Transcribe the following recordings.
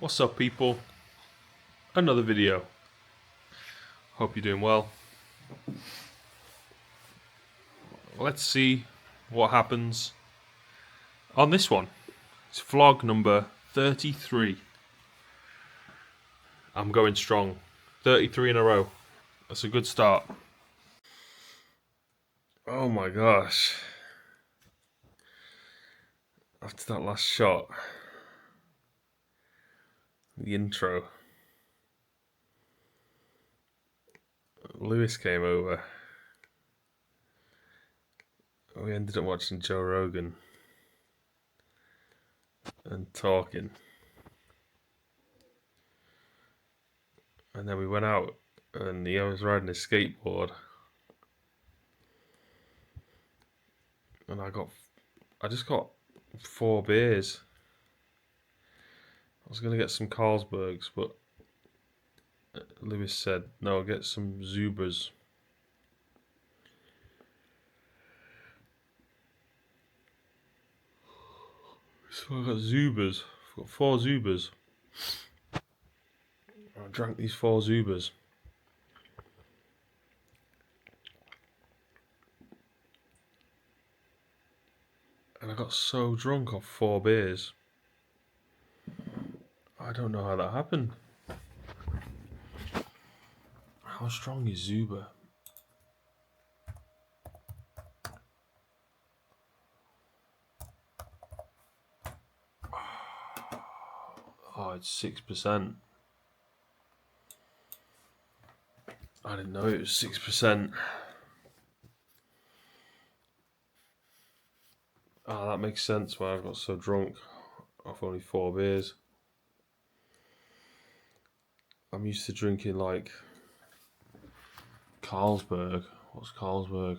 What's up, people? Another video. Hope you're doing well. Let's see what happens on this one. It's vlog number 33. I'm going strong. 33 in a row. That's a good start. Oh my gosh. After that last shot, the intro, Lewis came over. We ended up watching Joe Rogan and talking. And then we went out and he was riding a skateboard. And I just got 4 beers. I was going to get some Carlsbergs, but Lewis said, no, get some Zubas. So I got Zubas. I've got 4 Zubas. I drank these 4 Zubas. And I got so drunk off 4 beers. I don't know how that happened. How strong is Zuba? Oh, it's 6%. I didn't know it was 6%. Ah, that makes sense why I got so drunk off only 4 beers. I'm used to drinking like Carlsberg. What's Carlsberg?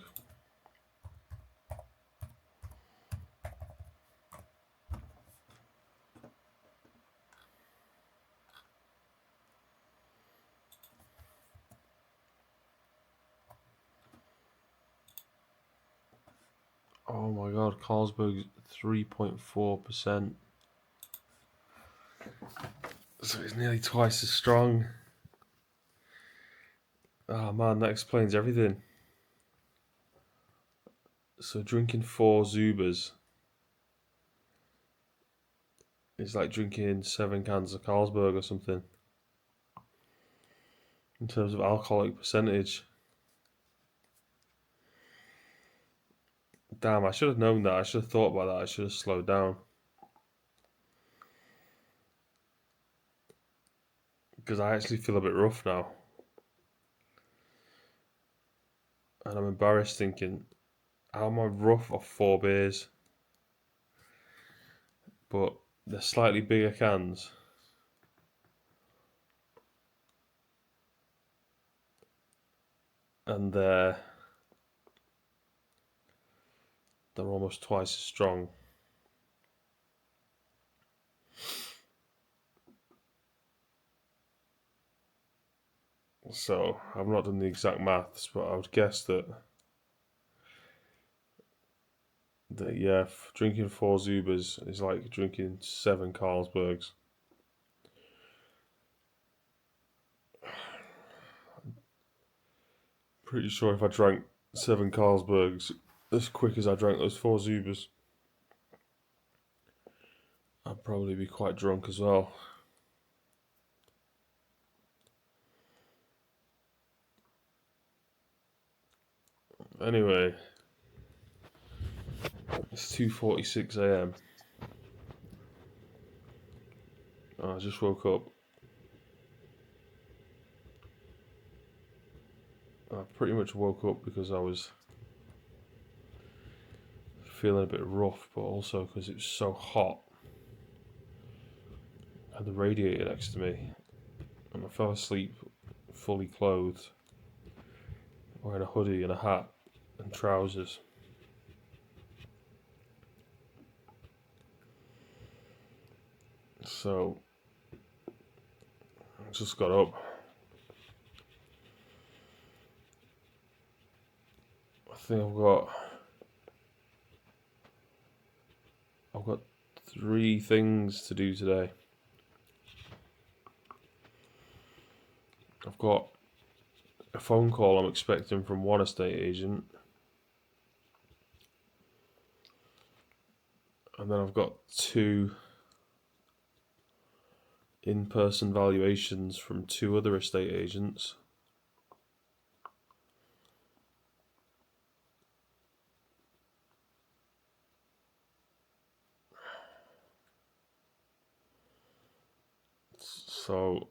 Oh my god, Carlsberg's 3.4%. So it's nearly twice as strong. Oh man, that explains everything. So drinking 4 Zubas is like drinking 7 cans of Carlsberg or something. In terms of alcoholic percentage. Damn, I should have known that. I should have thought about that. I should have slowed down. Because I actually feel a bit rough now. And I'm embarrassed thinking, how am I rough off 4 beers? But they're slightly bigger cans. And they're almost twice as strong. So I've not done the exact maths, but I would guess that yeah, drinking 4 Zubas is like drinking 7 Carlsbergs. Pretty sure if I drank 7 Carlsbergs as quick as I drank those 4 Zubas, I'd probably be quite drunk as well. Anyway, it's 2:46 a.m. I just woke up. I pretty much woke up because I was feeling a bit rough, but also because it was so hot. I had the radiator next to me, and I fell asleep fully clothed, wearing a hoodie and a hat and trousers. So I just got up. I think I've got 3 things to do today. I've got a phone call I'm expecting from one estate agent, and then I've got 2 in-person valuations from 2 other estate agents. So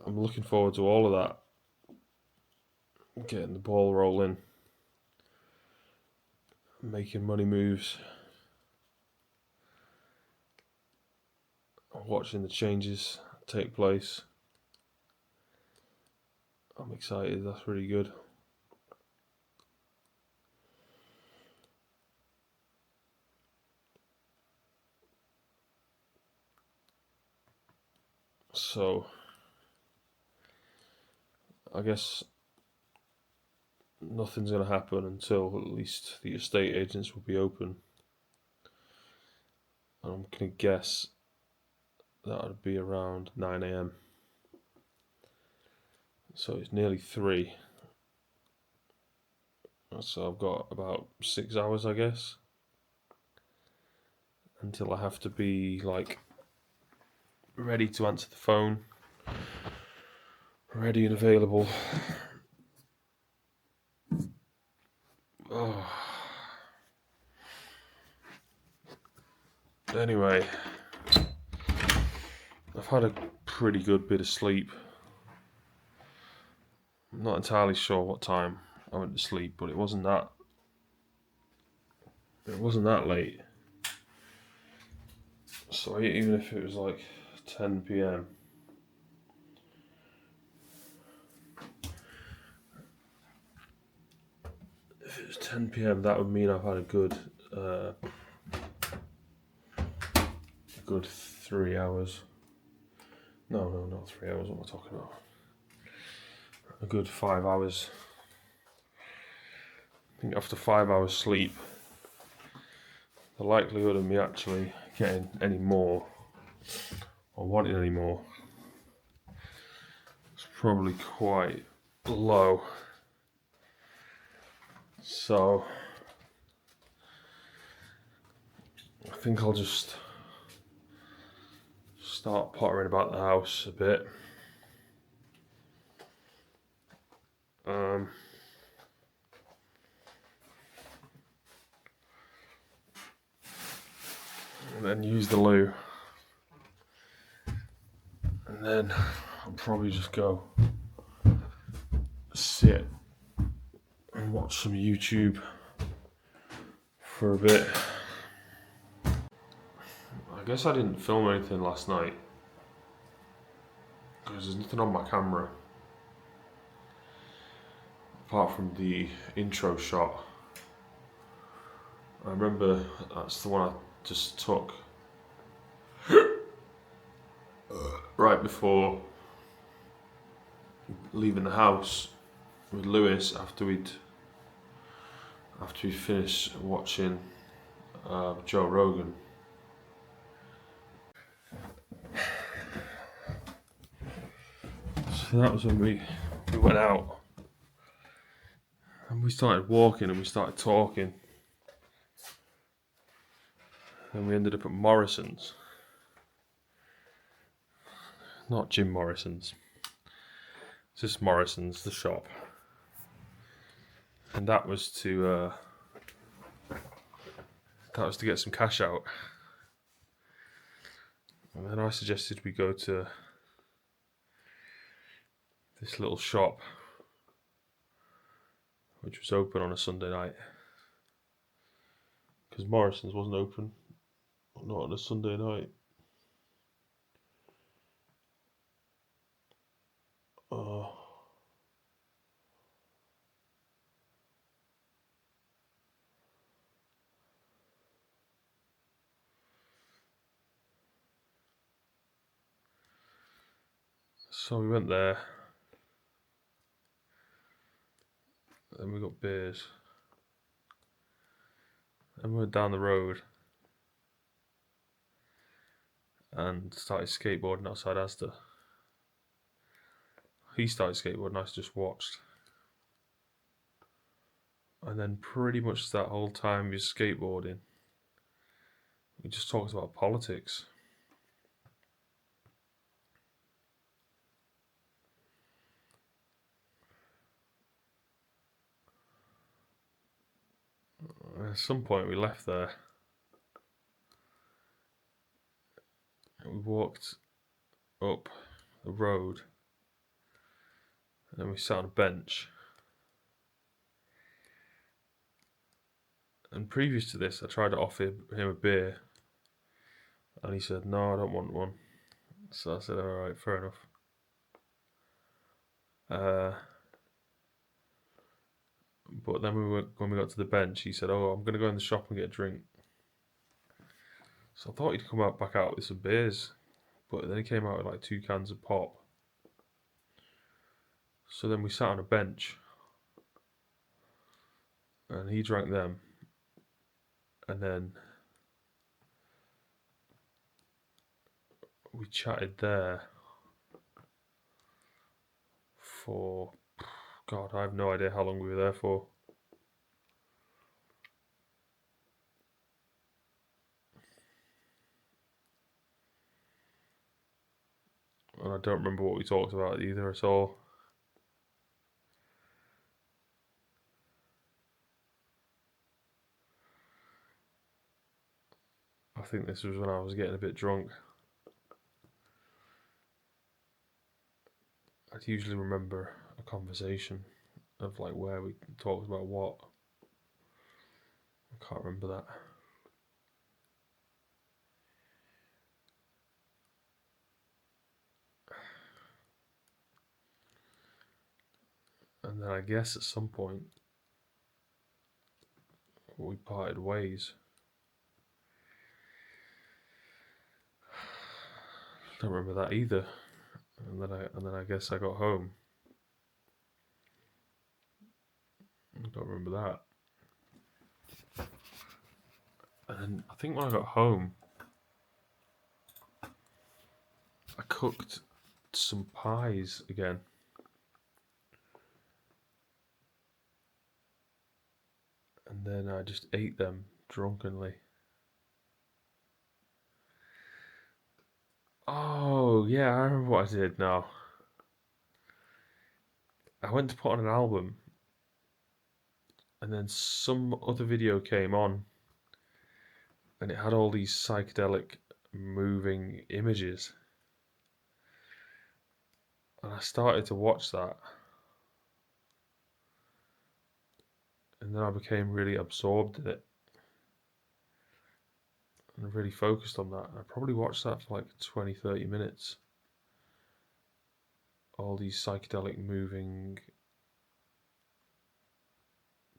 I'm looking forward to all of that, getting the ball rolling, making money moves, watching the changes take place. I'm excited, that's really good. So I guess nothing's going to happen until at least the estate agents will be open. And I'm going to guess that would be around 9 a.m. So it's nearly 3. So I've got about 6 hours, I guess, until I have to be like ready to answer the phone, ready and available. Oh. Anyway, I've had a pretty good bit of sleep. I'm not entirely sure what time I went to sleep, but it wasn't that late. So even if it was like 10 p.m. If it was 10 p.m., that would mean I've had a good 3 hours. No, not 3 hours. What am I talking about? A good 5 hours. I think after 5 hours sleep, the likelihood of me actually getting any more or wanting any more is probably quite low. So I think I'll just start pottering about the house a bit. And then use the loo. And then I'll probably just go sit and watch some YouTube for a bit. I guess I didn't film anything last night because there's nothing on my camera apart from the intro shot. I remember that's the one I just took right before leaving the house with Lewis after we finished watching Joe Rogan. So that was when we went out and we started walking and we started talking. And we ended up at Morrison's. Not Jim Morrison's. It's just Morrison's, the shop. And that was to get some cash out. And then I suggested we go to this little shop which was open on a Sunday night. Because Morrison's wasn't open. Not on a Sunday night. So we went there. Then we got beers. And we went down the road. and started skateboarding outside Asda. He started skateboarding, I just watched. And then pretty much that whole time he was skateboarding, we just talked about politics. At some point we left there. We walked up the road and then we sat on a bench. And previous to this, I tried to offer him a beer and he said, "No, I don't want one." So I said, "Alright, fair enough." But then when we got to the bench, he said, "Oh, I'm going to go in the shop and get a drink." So I thought he'd come back out with some beers, but then he came out with like 2 cans of pop. So then we sat on a bench and he drank them, and then we chatted there for, God, I have no idea how long we were there for. And I don't remember what we talked about either at all. I think this was when I was getting a bit drunk. I'd usually remember a conversation of like where we talked about what. I can't remember that. And then I guess at some point we parted ways. Don't remember that either. And then I guess I got home. I don't remember that. And then I think when I got home, I cooked some pies again. And then I just ate them drunkenly. Oh, yeah, I remember what I did now. I went to put on an album, and then some other video came on, and it had all these psychedelic moving images. And I started to watch that. And then I became really absorbed in it. And really focused on that. And I probably watched that for like 20, 30 minutes. All these psychedelic moving,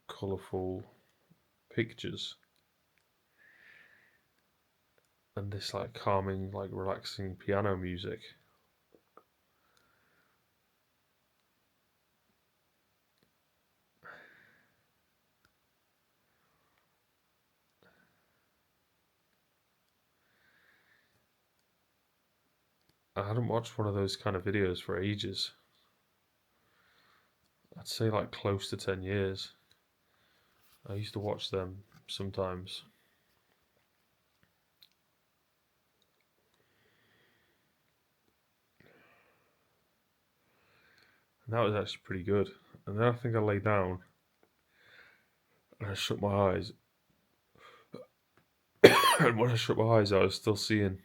colourful pictures. And this like calming, like relaxing piano music. I hadn't watched one of those kind of videos for ages. I'd say like close to 10 years. I used to watch them sometimes. And that was actually pretty good. And then I think I lay down and I shut my eyes. And when I shut my eyes, I was still seeing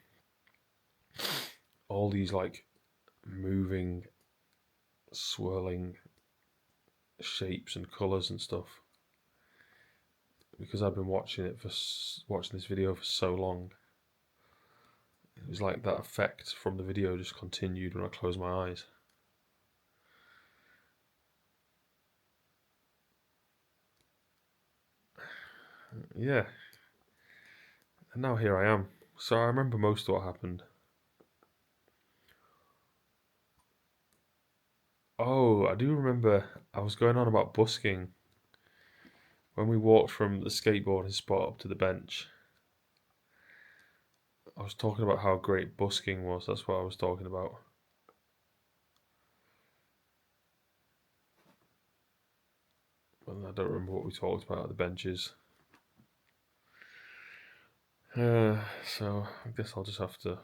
all these like moving, swirling shapes and colours and stuff. Because I'd been watching this video for so long. It was like that effect from the video just continued when I closed my eyes. Yeah. And now here I am. So I remember most of what happened. Oh, I do remember I was going on about busking when we walked from the skateboarding spot up to the bench. I was talking about how great busking was. That's what I was talking about. And I don't remember what we talked about at the benches. So I guess I'll just have to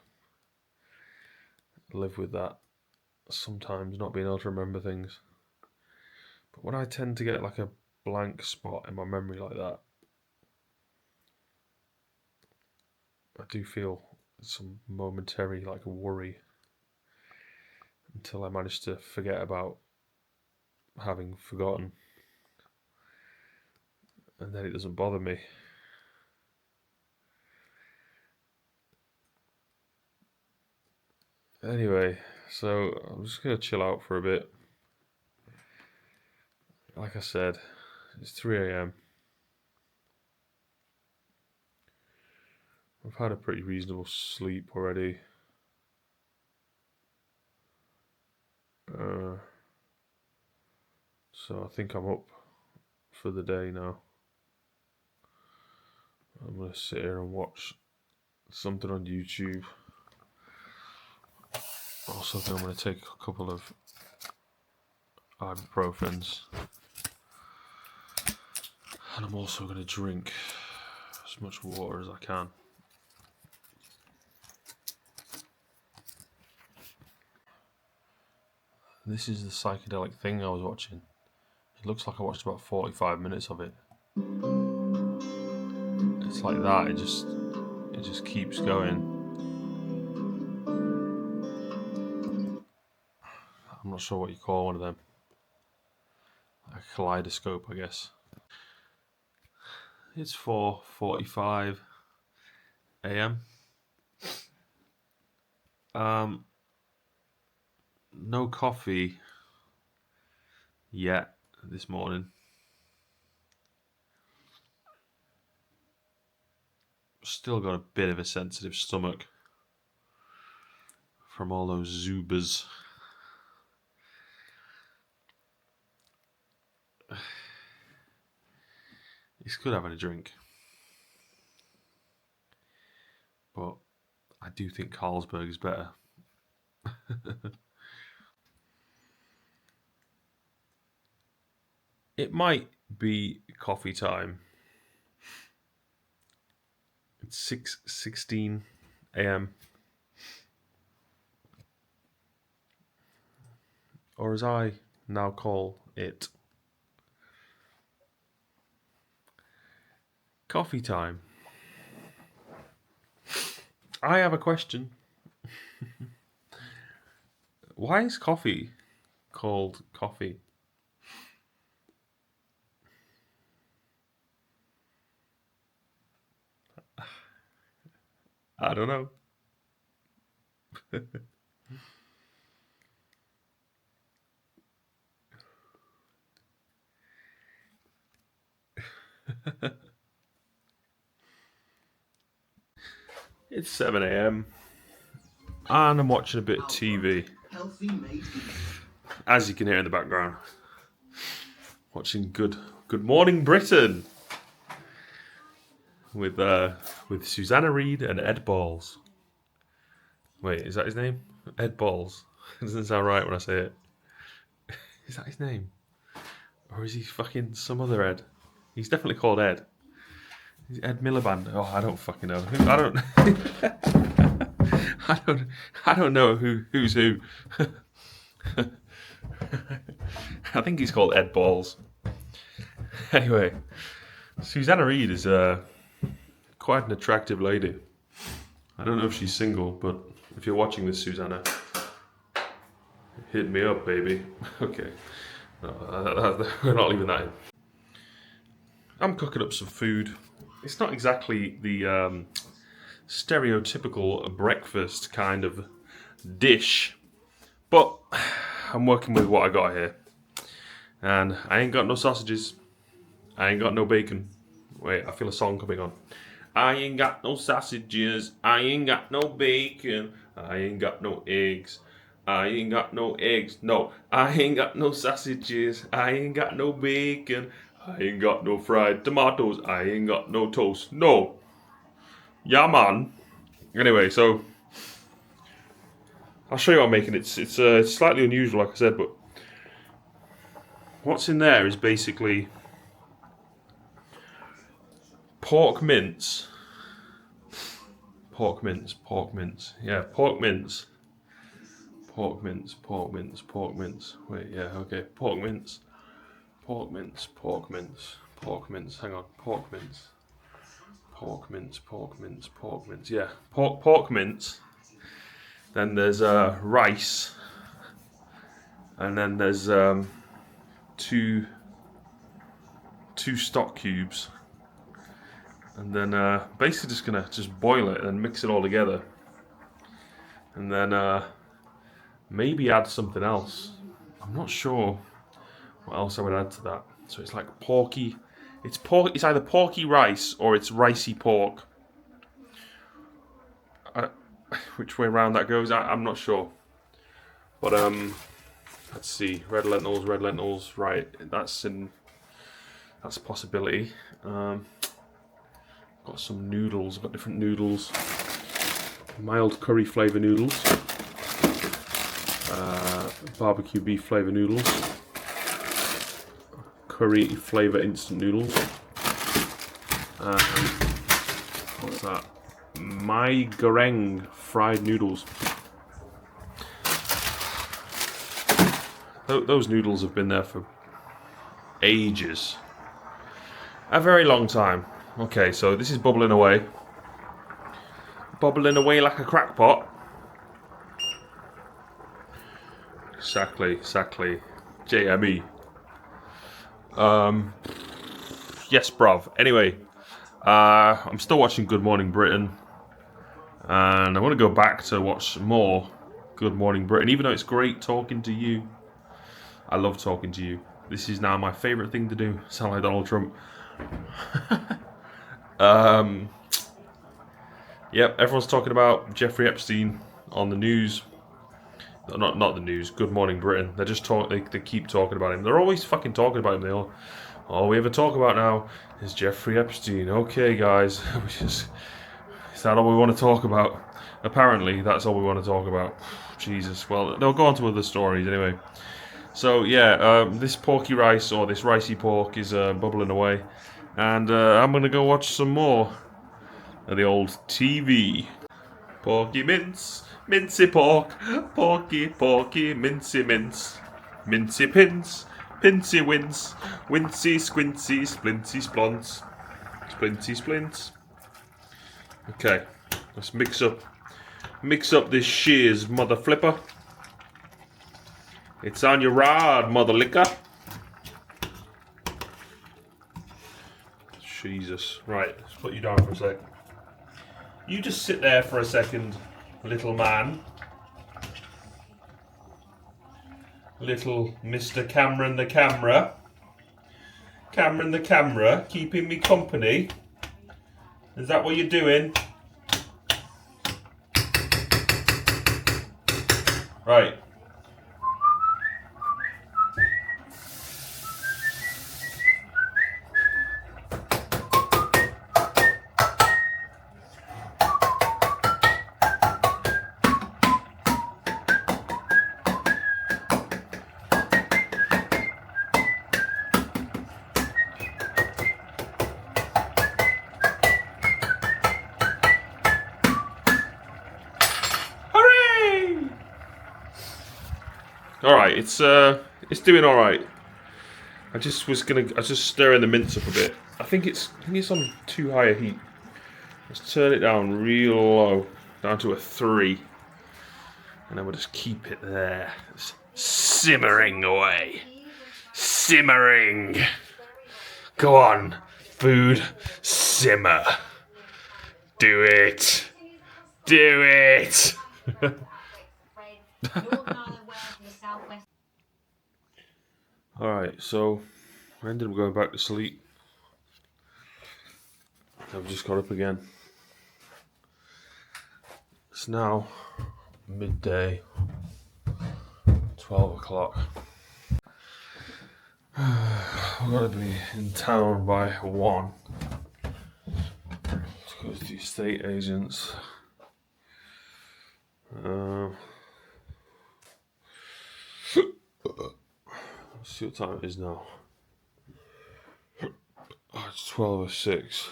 live with that. Sometimes not being able to remember things. But when I tend to get like a blank spot in my memory like that, I do feel some momentary like worry until I manage to forget about having forgotten, and then it doesn't bother me. Anyway, so I'm just gonna chill out for a bit. Like I said, it's 3 a.m. I've had a pretty reasonable sleep already. So I think I'm up for the day now. I'm gonna sit here and watch something on YouTube. Also, I'm gonna take a couple of ibuprofens, and I'm also gonna drink as much water as I can. This is the psychedelic thing I was watching. It looks like I watched about 45 minutes of it. It's like that, it just keeps going. I'm not sure what you call one of them. A kaleidoscope, I guess. It's 4:45 a.m. No coffee yet this morning. Still got a bit of a sensitive stomach from all those Zubas. It's good having a drink, but I do think Carlsberg is better. It might be coffee time. It's 6:16 a.m. Or as I now call it, coffee time. I have a question. Why is coffee called coffee? I don't know. It's 7 a.m. and I'm watching a bit of TV. As you can hear in the background, watching Good Morning Britain with Susanna Reid and Ed Balls. Wait, is that his name? Ed Balls. It doesn't sound right when I say it. Is that his name? Or is he fucking some other Ed? He's definitely called Ed. Is it Ed Miliband? Oh, I don't fucking know. I don't. I don't know who's who. I think he's called Ed Balls. Anyway, Susanna Reid is quite an attractive lady. I don't know if she's single, but if you're watching this, Susanna, hit me up, baby. Okay. We're not leaving that in. I'm cooking up some food. It's not exactly the stereotypical breakfast kind of dish, but I'm working with what I got here. And I ain't got no sausages. I ain't got no bacon. Wait, I feel a song coming on. I ain't got no sausages. I ain't got no bacon. I ain't got no eggs. I ain't got no eggs. No, I ain't got no sausages. I ain't got no bacon. I ain't got no fried tomatoes. I ain't got no toast. No. Yeah, man. Anyway, so I'll show you what I'm making. It's slightly unusual, like I said, but what's in there is basically pork mince. Pork mince. Yeah, pork mince. Pork mince. Wait, yeah, okay. Pork mince. Hang on. Pork mince. Yeah, pork mince. Then there's rice. And then there's two stock cubes. And then basically just gonna boil it and mix it all together. And then maybe add something else. I'm not sure what else I would add to that. So it's like porky. It's either porky rice or it's ricey pork. Which way around that goes, I'm not sure. But let's see. Red lentils. Right, that's a possibility. Got some noodles. Got different noodles. Mild curry flavour noodles. Barbecue beef flavour noodles. Curry flavour instant noodles. What's that? My goreng fried noodles. Those noodles have been there for ages. A very long time. Okay, so this is bubbling away. Bubbling away like a crackpot. Exactly. JME. Yes, bruv. Anyway, I'm still watching Good Morning Britain. And I want to go back to watch more Good Morning Britain, even though it's great talking to you. I love talking to you. This is now my favourite thing to do. Sound like Donald Trump. Yep, everyone's talking about Jeffrey Epstein on the news. Not the news. Good Morning Britain. They just talk. They keep talking about him. They're always fucking talking about him. All we ever talk about now is Jeffrey Epstein. Okay, guys, is that all we want to talk about? Apparently, that's all we want to talk about. Jesus. Well, they'll go on to other stories anyway. So yeah, this porky rice or this ricey pork is bubbling away, and I'm gonna go watch some more of the old TV. Porky mince, mincy pork, porky, mincy mince, mincy pins, pinsy wins, wincy squincy, splinty splonts, splinty splints. Okay, let's mix up this shears, mother flipper. It's on your rod, mother liquor. Jesus. Right, let's put you down for a sec. You just sit there for a second, little man. Little Mr. Cameron the camera. Cameron the camera, keeping me company. Is that what you're doing? Right. Alright, it's doing alright. I just stirring the mince up a bit. I think it's on too high a heat. Let's turn it down real low, down to a 3. And then we'll just keep it there. It's simmering away. Simmering. Go on, food, simmer. Do it. Do it. Alright, so I ended up going back to sleep. I've just got up again. It's now midday, 12 o'clock. I've got to be in town by 1 to go to the estate agents. Let's see what time it is now. Oh, it's 12:06.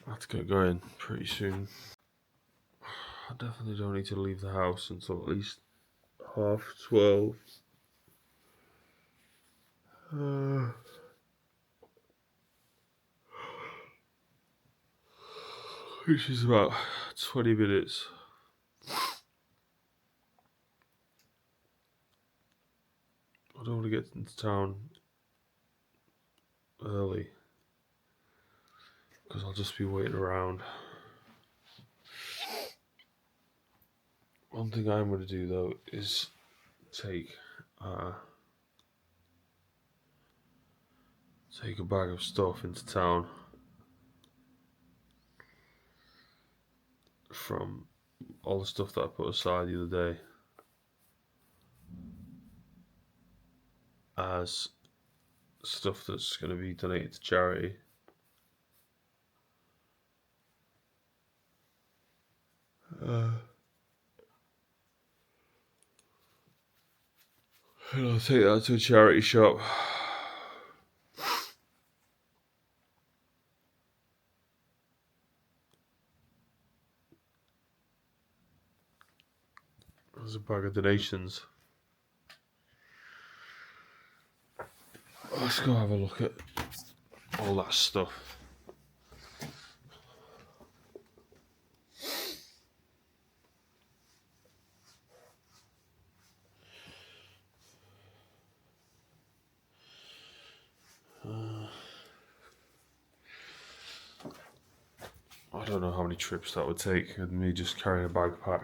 I have to get going pretty soon. I definitely don't need to leave the house until at least 12:30. Which is about 20 minutes. I don't want to get into town early because I'll just be waiting around. One thing I'm going to do though is take a bag of stuff into town from all the stuff that I put aside the other day as stuff that's going to be donated to charity. And I'll take that to a charity shop. There's a bag of donations. Let's go have a look at all that stuff. I don't know how many trips that would take with me just carrying a backpack.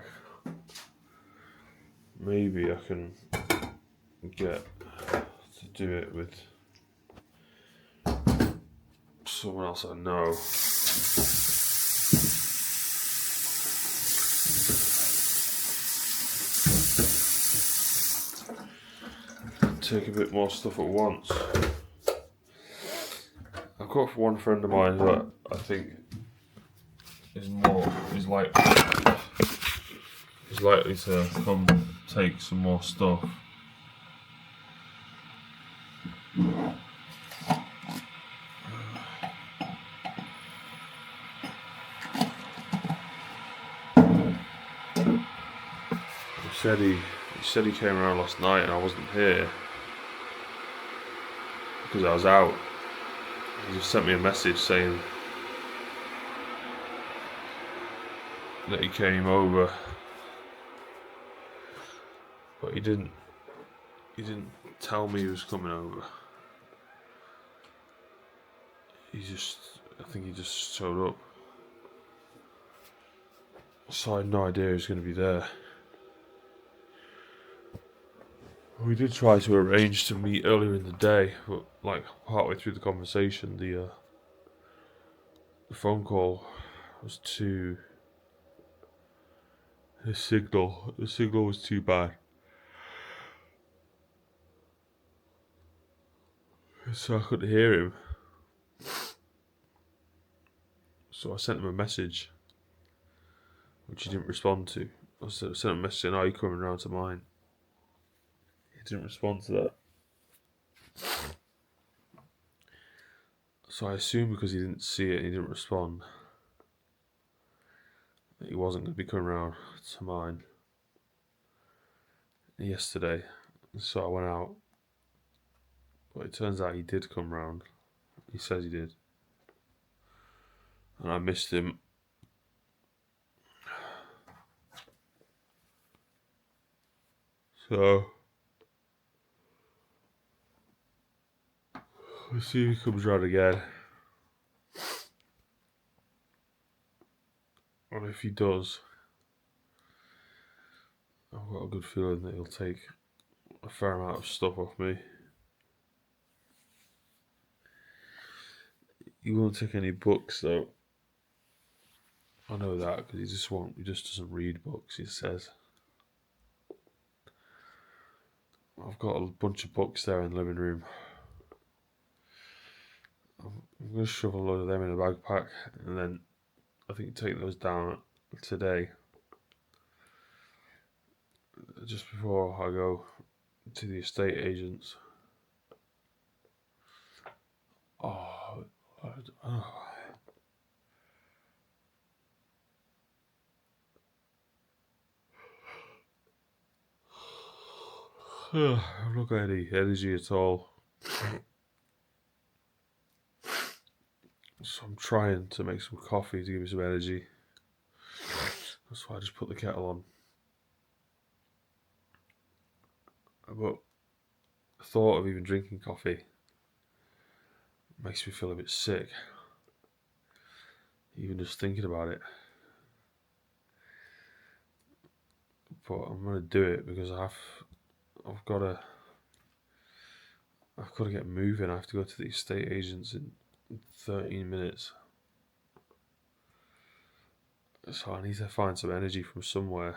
Maybe I can get to do it with someone else I know. Take a bit more stuff at once. I've got one friend of mine that I think is likely to come take some more stuff. He said he came around last night and I wasn't here because I was out. He just sent me a message saying that he came over, but he didn't tell me he was coming over. I think he just showed up. So I had no idea he was going to be there. We did try to arrange to meet earlier in the day, but like partway through the conversation, the phone call was too. The signal was too bad. So I couldn't hear him. So I sent him a message, which he didn't respond to. I sent him a message saying, "Are you coming round to mine?" He didn't respond to that. So I assumed because he didn't see it and he didn't respond, that he wasn't going to be coming round to mine yesterday. So I went out. But it turns out he did come round. He says he did. And I missed him. So we'll see if he comes round again. And if he does, I've got a good feeling that he'll take a fair amount of stuff off me. He won't take any books though. I know that because he just doesn't read books, he says. I've got a bunch of books there in the living room. I'm going to shove a load of them in a backpack and then I think take those down today, just before I go to the estate agents. Oh, oh. I've not got any energy at all. So I'm trying to make some coffee to give me some energy. That's why I just put the kettle on. But the thought of even drinking coffee makes me feel a bit sick. Even just thinking about it. But I'm gonna do it because I've gotta get moving. I have to go to the estate agents in 13 minutes. So I need to find some energy from somewhere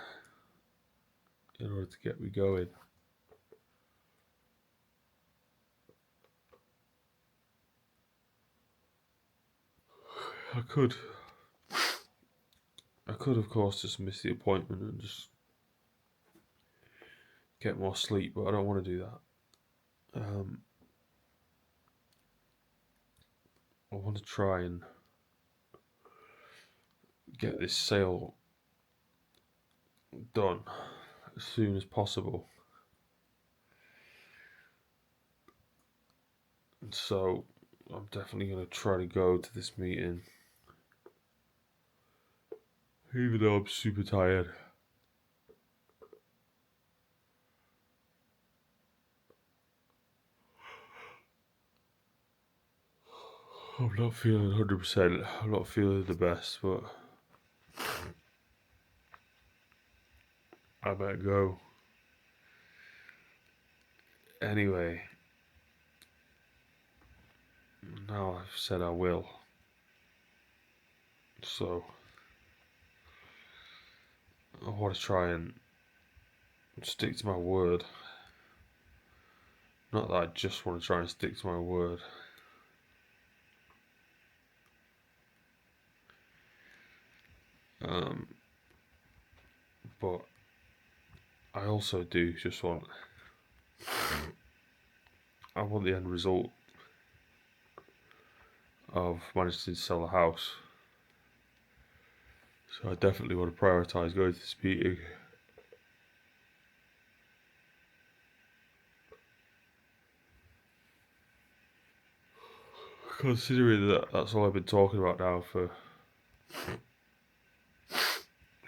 in order to get me going. I could of course just miss the appointment and just get more sleep, but I don't want to do that. I want to try and get this sale done as soon as possible. And so I'm definitely going to try to go to this meeting, even though I'm super tired. I'm not feeling 100%. I'm not feeling the best, but I better go. Anyway, now I've said I will. So I want to try and stick to my word. Not that I just want to try and stick to my word. But I also do just want the end result of managing to sell a house. So I definitely want to prioritise going to this meeting. Considering that that's all I've been talking about now for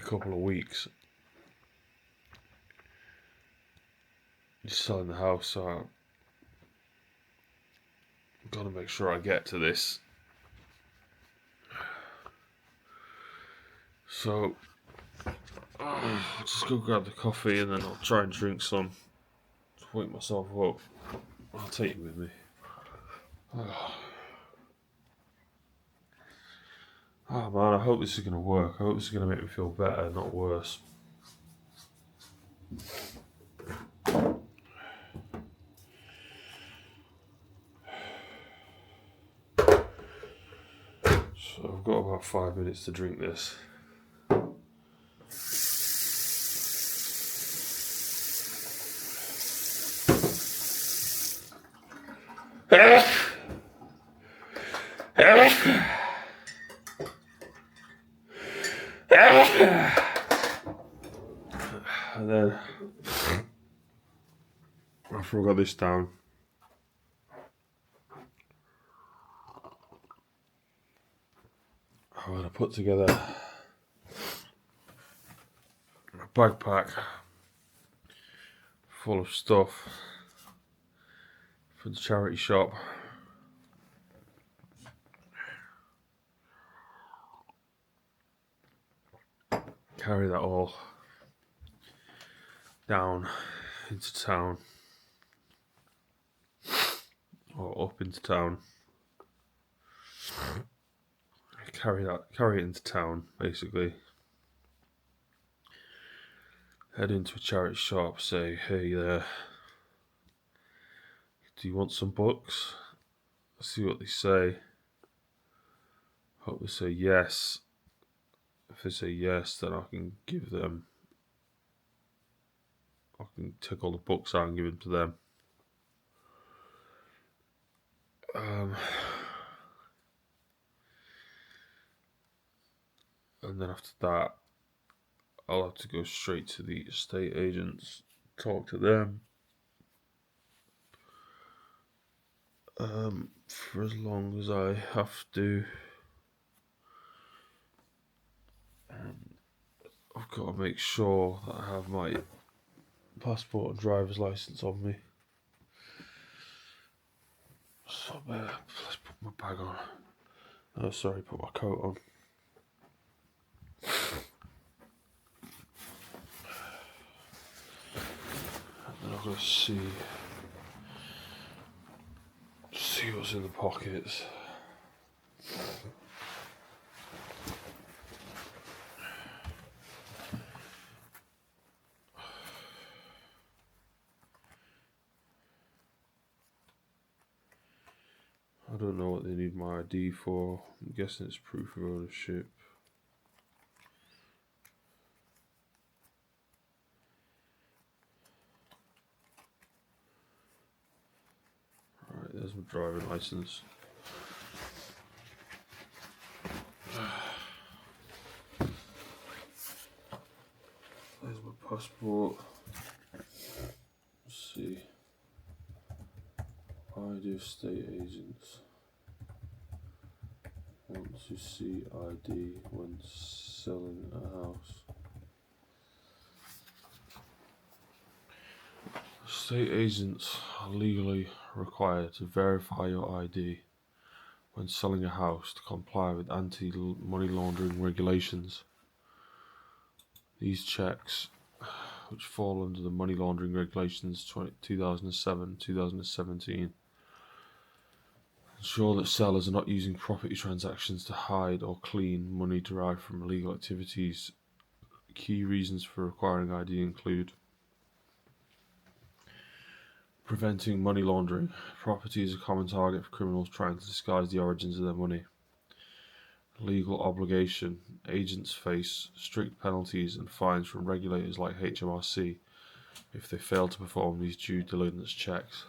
a couple of weeks. Just selling the house, so I'm gonna make sure I get to this. So I'll just go grab the coffee and then I'll try and drink some to wake myself up. I'll take you with me. Oh man, I hope this is gonna work. I hope this is gonna make me feel better, not worse. So I've got about 5 minutes to drink this. And then, after I got this down, I'm going to put together a backpack full of stuff for the charity shop. Carry that all down into town, or up into town. Carry it into town, basically. Head into a charity shop, say, hey there, do you want some books? See what they say. Hope they say yes. If they say yes, then I can give them. I can take all the books out and give them to them. And then after that, I'll have to go straight to the estate agents, talk to them. For as long as I have to. I've got to make sure that I have my passport and driver's license on me. So let's put my bag on. Oh, sorry, put my coat on. And then I've got to see what's in the pockets. I don't know what they need my ID for. I'm guessing it's proof of ownership. Right, there's my driving license. There's my passport. Let's see. ID estate agents. Want to see ID when selling a house. Estate agents are legally required to verify your ID when selling a house to comply with anti-money laundering regulations. These checks, which fall under the Money Laundering Regulations 2007-2017, ensure that sellers are not using property transactions to hide or clean money derived from illegal activities. Key reasons for requiring ID include preventing money laundering. Property is a common target for criminals trying to disguise the origins of their money. Legal obligation. Agents face strict penalties and fines from regulators like HMRC if they fail to perform these due diligence checks.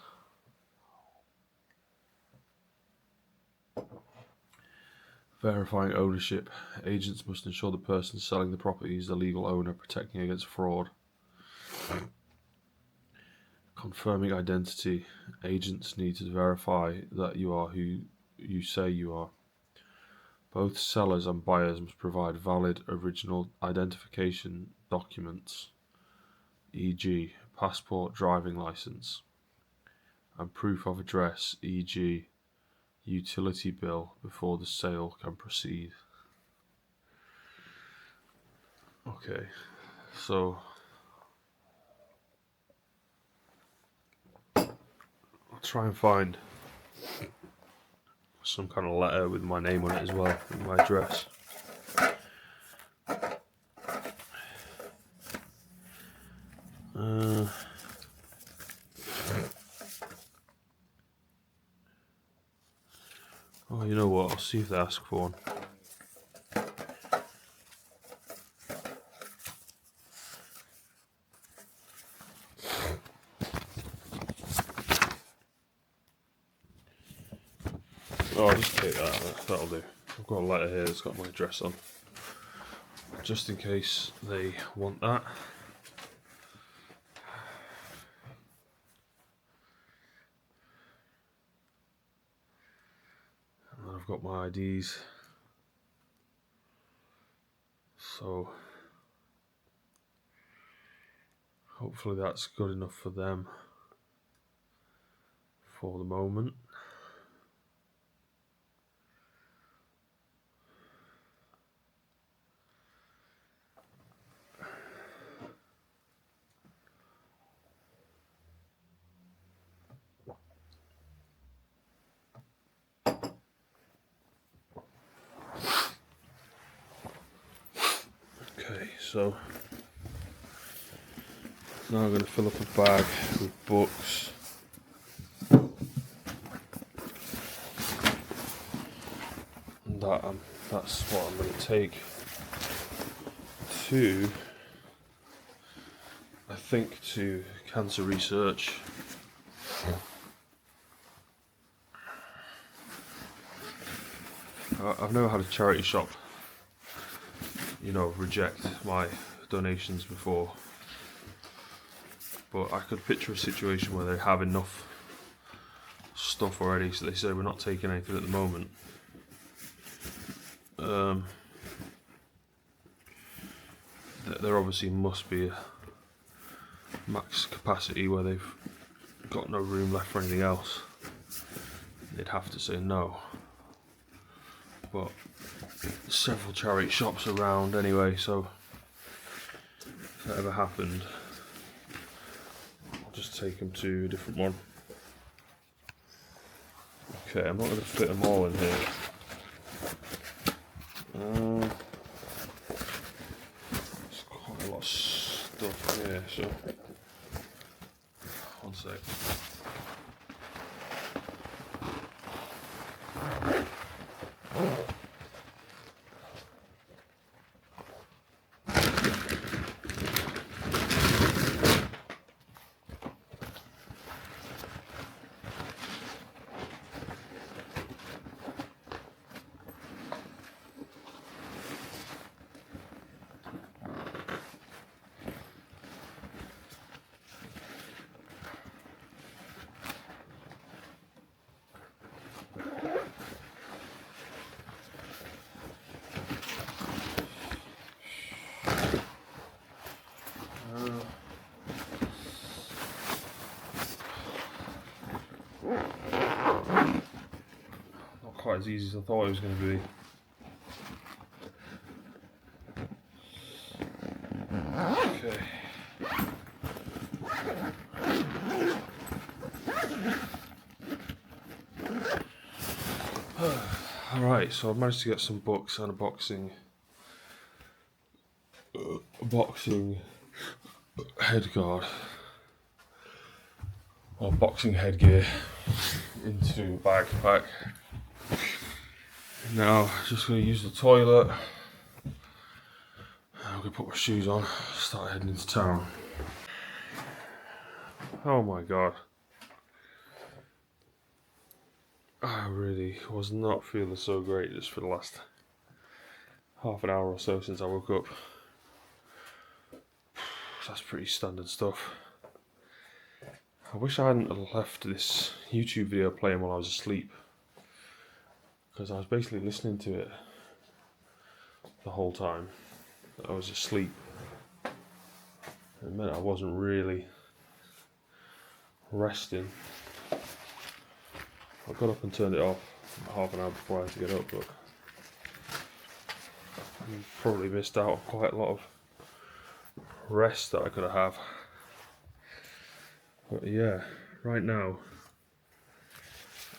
Verifying ownership. Agents must ensure the person selling the property is the legal owner, protecting against fraud. Confirming identity. Agents need to verify that you are who you say you are. Both sellers and buyers must provide valid original identification documents, e.g. passport, driving license, and proof of address, e.g. utility bill, before the sale can proceed. Okay, so I'll try and find some kind of letter with my name on it as well, and my address. Oh, you know what? I'll see if they ask for one. Oh, I'll just take that. That'll do. I've got a letter here that's got my address on, just in case they want that. And then I've got my IDs. So hopefully that's good enough for them for the moment. Okay, so now I'm going to fill up a bag with books. And that's what I'm going to take to, to cancer research. I've never had a charity shop, reject my donations before, but I could picture a situation where they have enough stuff already, so they say we're not taking anything at the moment. There obviously must be a max capacity where they've got no room left for anything else. They'd have to say no. But there's several charity shops around anyway, so if that ever happened, I'll just take them to a different one. Okay, I'm not going to fit them all in here. There's quite a lot of stuff here, so one sec. Not quite as easy as I thought it was going to be. Okay. Alright, so I've managed to get some books and a boxing headguard or boxing headgear into a backpack. Now just going to use the toilet. I'm going to put my shoes on, start heading into town. Oh my god. I really was not feeling so great just for the last half an hour or so since I woke up. That's pretty standard stuff. I wish I hadn't left this YouTube video playing while I was asleep, because I was basically listening to it the whole time I was asleep. It meant I wasn't really resting. I got up and turned it off half an hour before I had to get up, but I probably missed out on quite a lot of rest that I could have. But yeah, right now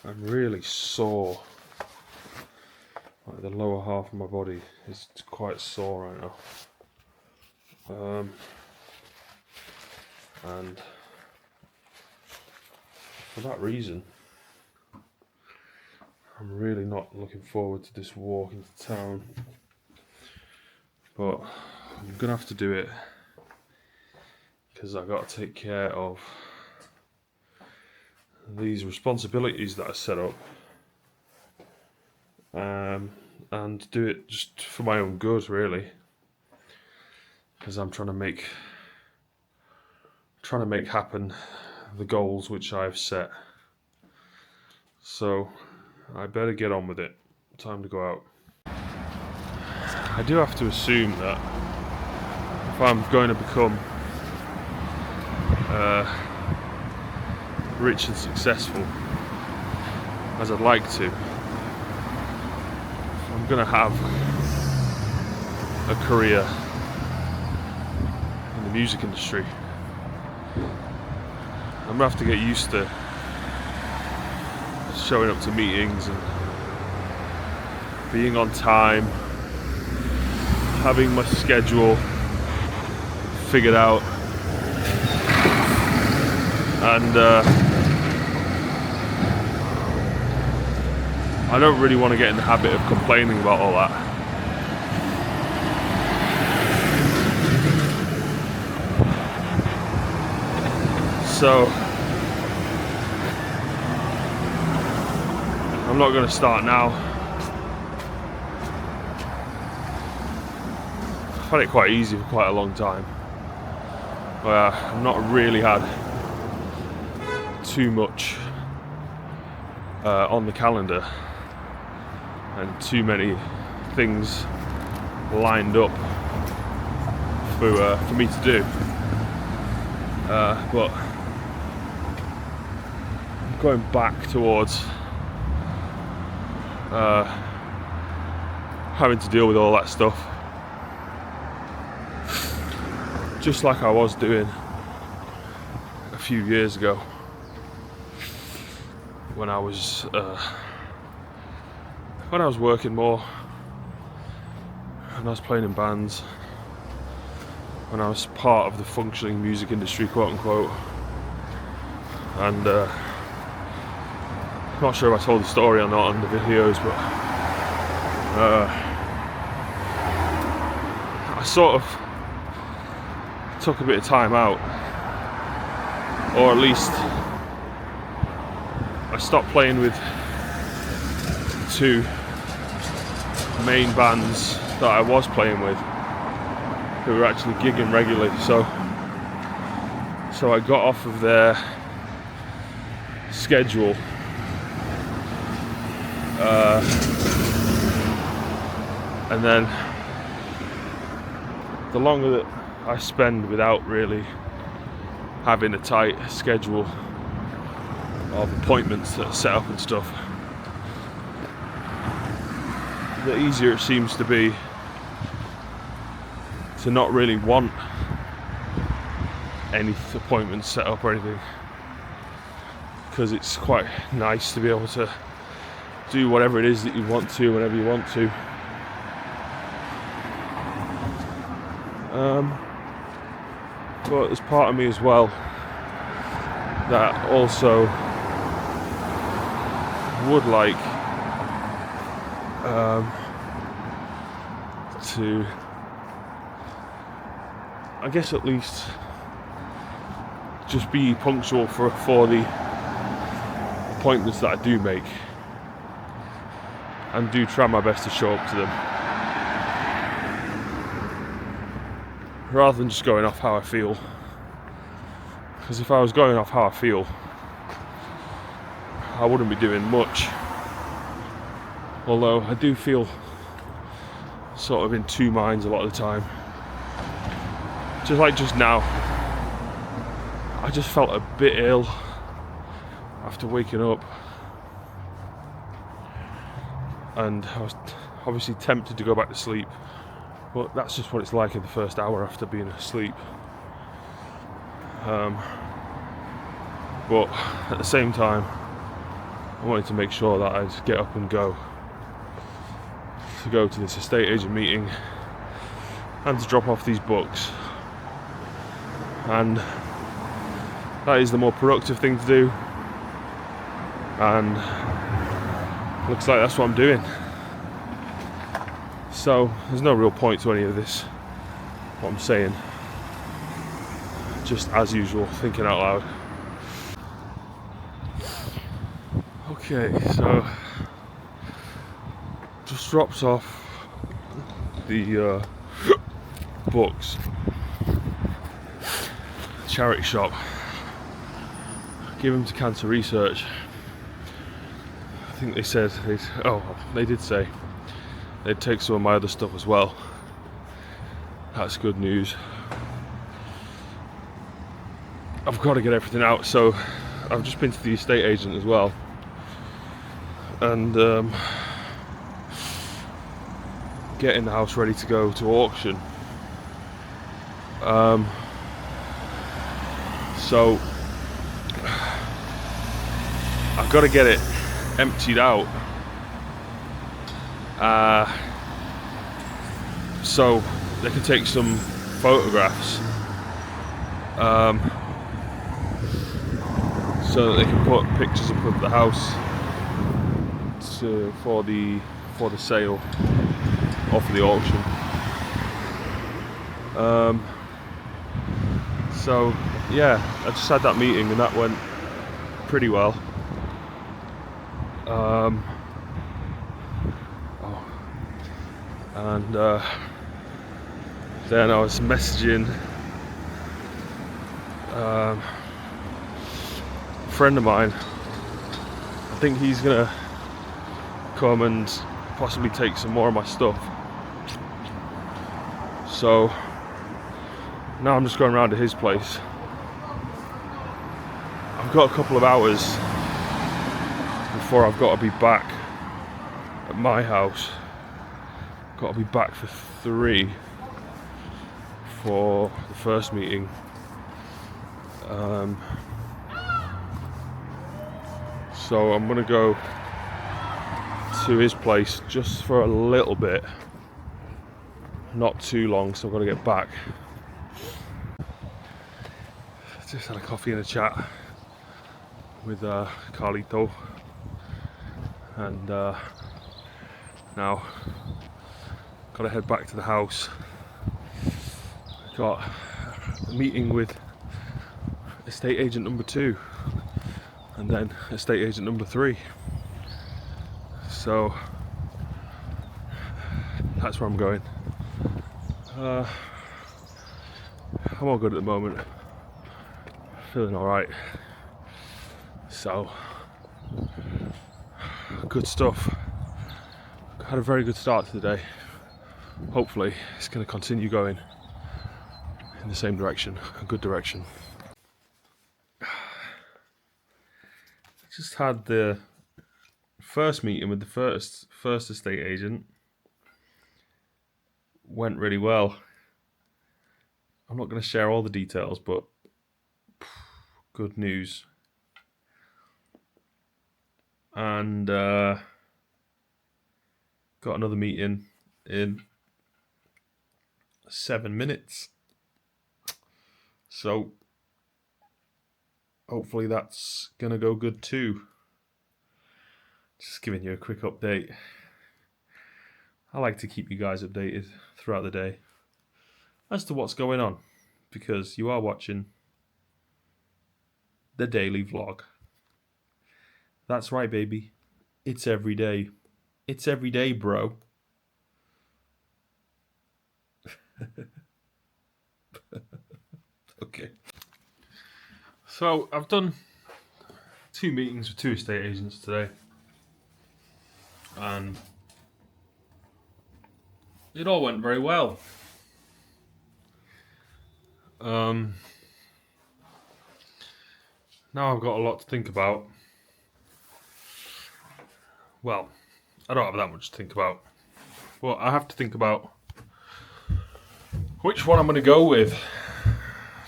I'm really sore. Like the lower half of my body is quite sore right now. And for that reason, I'm really not looking forward to this walk into town. But I'm gonna have to do it because I got to take care of these responsibilities that I set up, and do it just for my own good, really, because I'm trying to make happen the goals which I've set. So I better get on with it. Time to go out. I do have to assume that if I'm going to become rich and successful, as I'd like to, I'm going to have a career in the music industry. I'm going to have to get used to showing up to meetings and being on time, having my schedule figured out, and I don't really want to get in the habit of complaining about all that. So I'm not going to start now. I've had it quite easy for quite a long time. I've not really had too much on the calendar and too many things lined up for me to do. But I'm going back towards having to deal with all that stuff, just like I was doing a few years ago when I was working more, when I was playing in bands, when I was part of the functioning music industry, quote unquote. And I'm not sure if I told the story or not on the videos, but I sort of took a bit of time out, or at least I stopped playing with two main bands that I was playing with, who were actually gigging regularly. So I got off of their schedule, and then the longer that I spend without really having a tight schedule of appointments that are set up and stuff, the easier it seems to be to not really want any appointments set up or anything, because it's quite nice to be able to do whatever it is that you want to whenever you want to. But there's part of me as well that also would like to, I guess, at least just be punctual for the appointments that I do make, and do try my best to show up to them, rather than just going off how I feel. Because if I was going off how I feel, I wouldn't be doing much. Although I do feel sort of in two minds a lot of the time. Just like just now, I just felt a bit ill after waking up, and I was obviously tempted to go back to sleep, but that's just what it's like in the first hour after being asleep. But at the same time, I wanted to make sure that I'd get up and go to this estate agent meeting and to drop off these books, and that is the more productive thing to do, and looks like that's what I'm doing. So there's no real point to any of this, what I'm saying, just as usual, thinking out loud. Okay, so just dropped off the books, charity shop, give them to Cancer Research. I think they said they did say they'd take some of my other stuff as well. That's good news. I've got to get everything out, so I've just been to the estate agent as well, and getting the house ready to go to auction. So I've got to get it emptied out, so they can take some photographs, so that they can put pictures up of the house for the sale or for the auction. So yeah, I just had that meeting and that went pretty well. And then I was messaging a friend of mine. I think he's gonna come and possibly take some more of my stuff. So now I'm just going around to his place. I've got a couple of hours before I've got to be back at my house. Got to be back for 3 for the first meeting. So I'm gonna go to his place just for a little bit, not too long, so I've got to get back. Just had a coffee and a chat with Carlito, and now got to head back to the house. Got a meeting with estate agent number 2 and then estate agent number 3. So that's where I'm going. I'm all good at the moment. Feeling alright. So good stuff. Had a very good start to the day. Hopefully it's going to continue going in the same direction, a good direction. Just had the first meeting with the first estate agent. Went really well. I'm not going to share all the details, but good news. And got another meeting in 7 minutes. So hopefully that's going to go good too. Just giving you a quick update. I like to keep you guys updated throughout the day as to what's going on, because you are watching the daily vlog. That's right, baby. It's every day. It's every day, bro. Okay. So I've done 2 meetings with 2 estate agents today, and it all went very well. Now I've got a lot to think about. Well, I don't have that much to think about, but I have to think about which one I'm going to go with.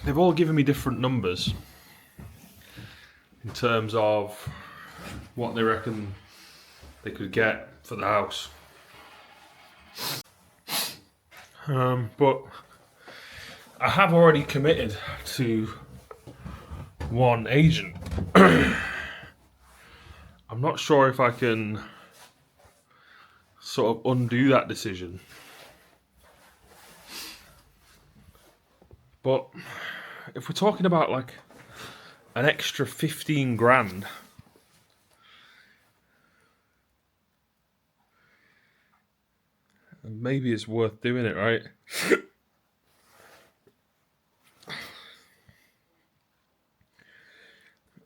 They've all given me different numbers in terms of what they reckon they could get for the house. But I have already committed to one agent. I'm not sure if I can sort of undo that decision. But if we're talking about like an extra 15 grand, maybe it's worth doing it, right?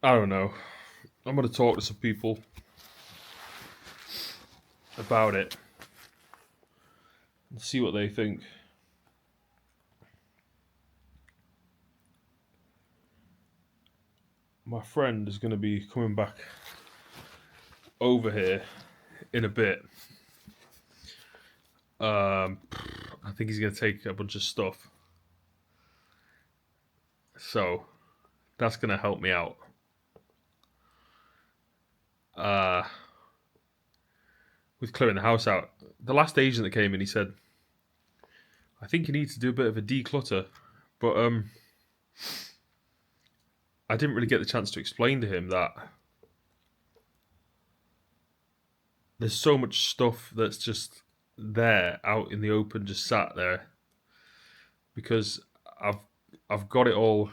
I don't know. I'm going to talk to some people about it and see what they think. My friend is going to be coming back over here in a bit. I think he's going to take a bunch of stuff. So that's going to help me out. With clearing the house out. The last agent that came in, he said, I think you need to do a bit of a declutter. But I didn't really get the chance to explain to him that there's so much stuff that's just there out in the open, just sat there, because I've got it all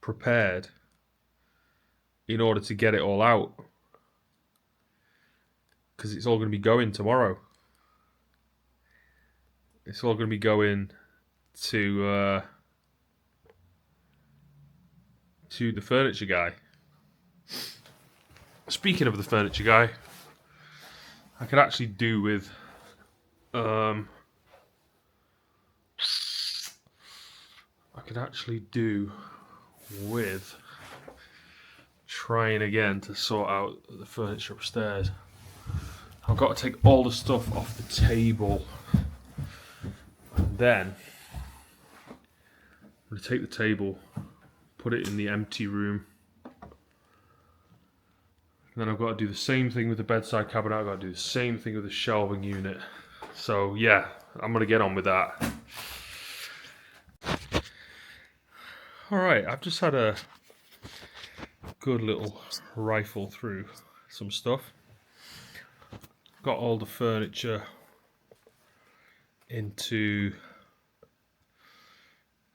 prepared in order to get it all out, because it's all going to be going tomorrow. It's all going to be going to the furniture guy. Speaking of the furniture guy, I could actually do with trying again to sort out the furniture upstairs. I've got to take all the stuff off the table, and then I'm going to take the table, put it in the empty room. And then I've got to do the same thing with the bedside cabinet. I've got to do the same thing with the shelving unit. So yeah, I'm going to get on with that. Alright, I've just had a good little rifle through some stuff. Got all the furniture into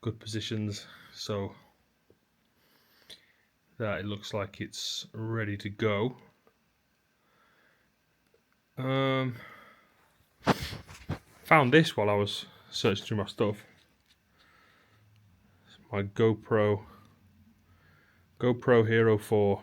good positions so that it looks like it's ready to go. Found this while I was searching through my stuff. It's my GoPro Hero 4.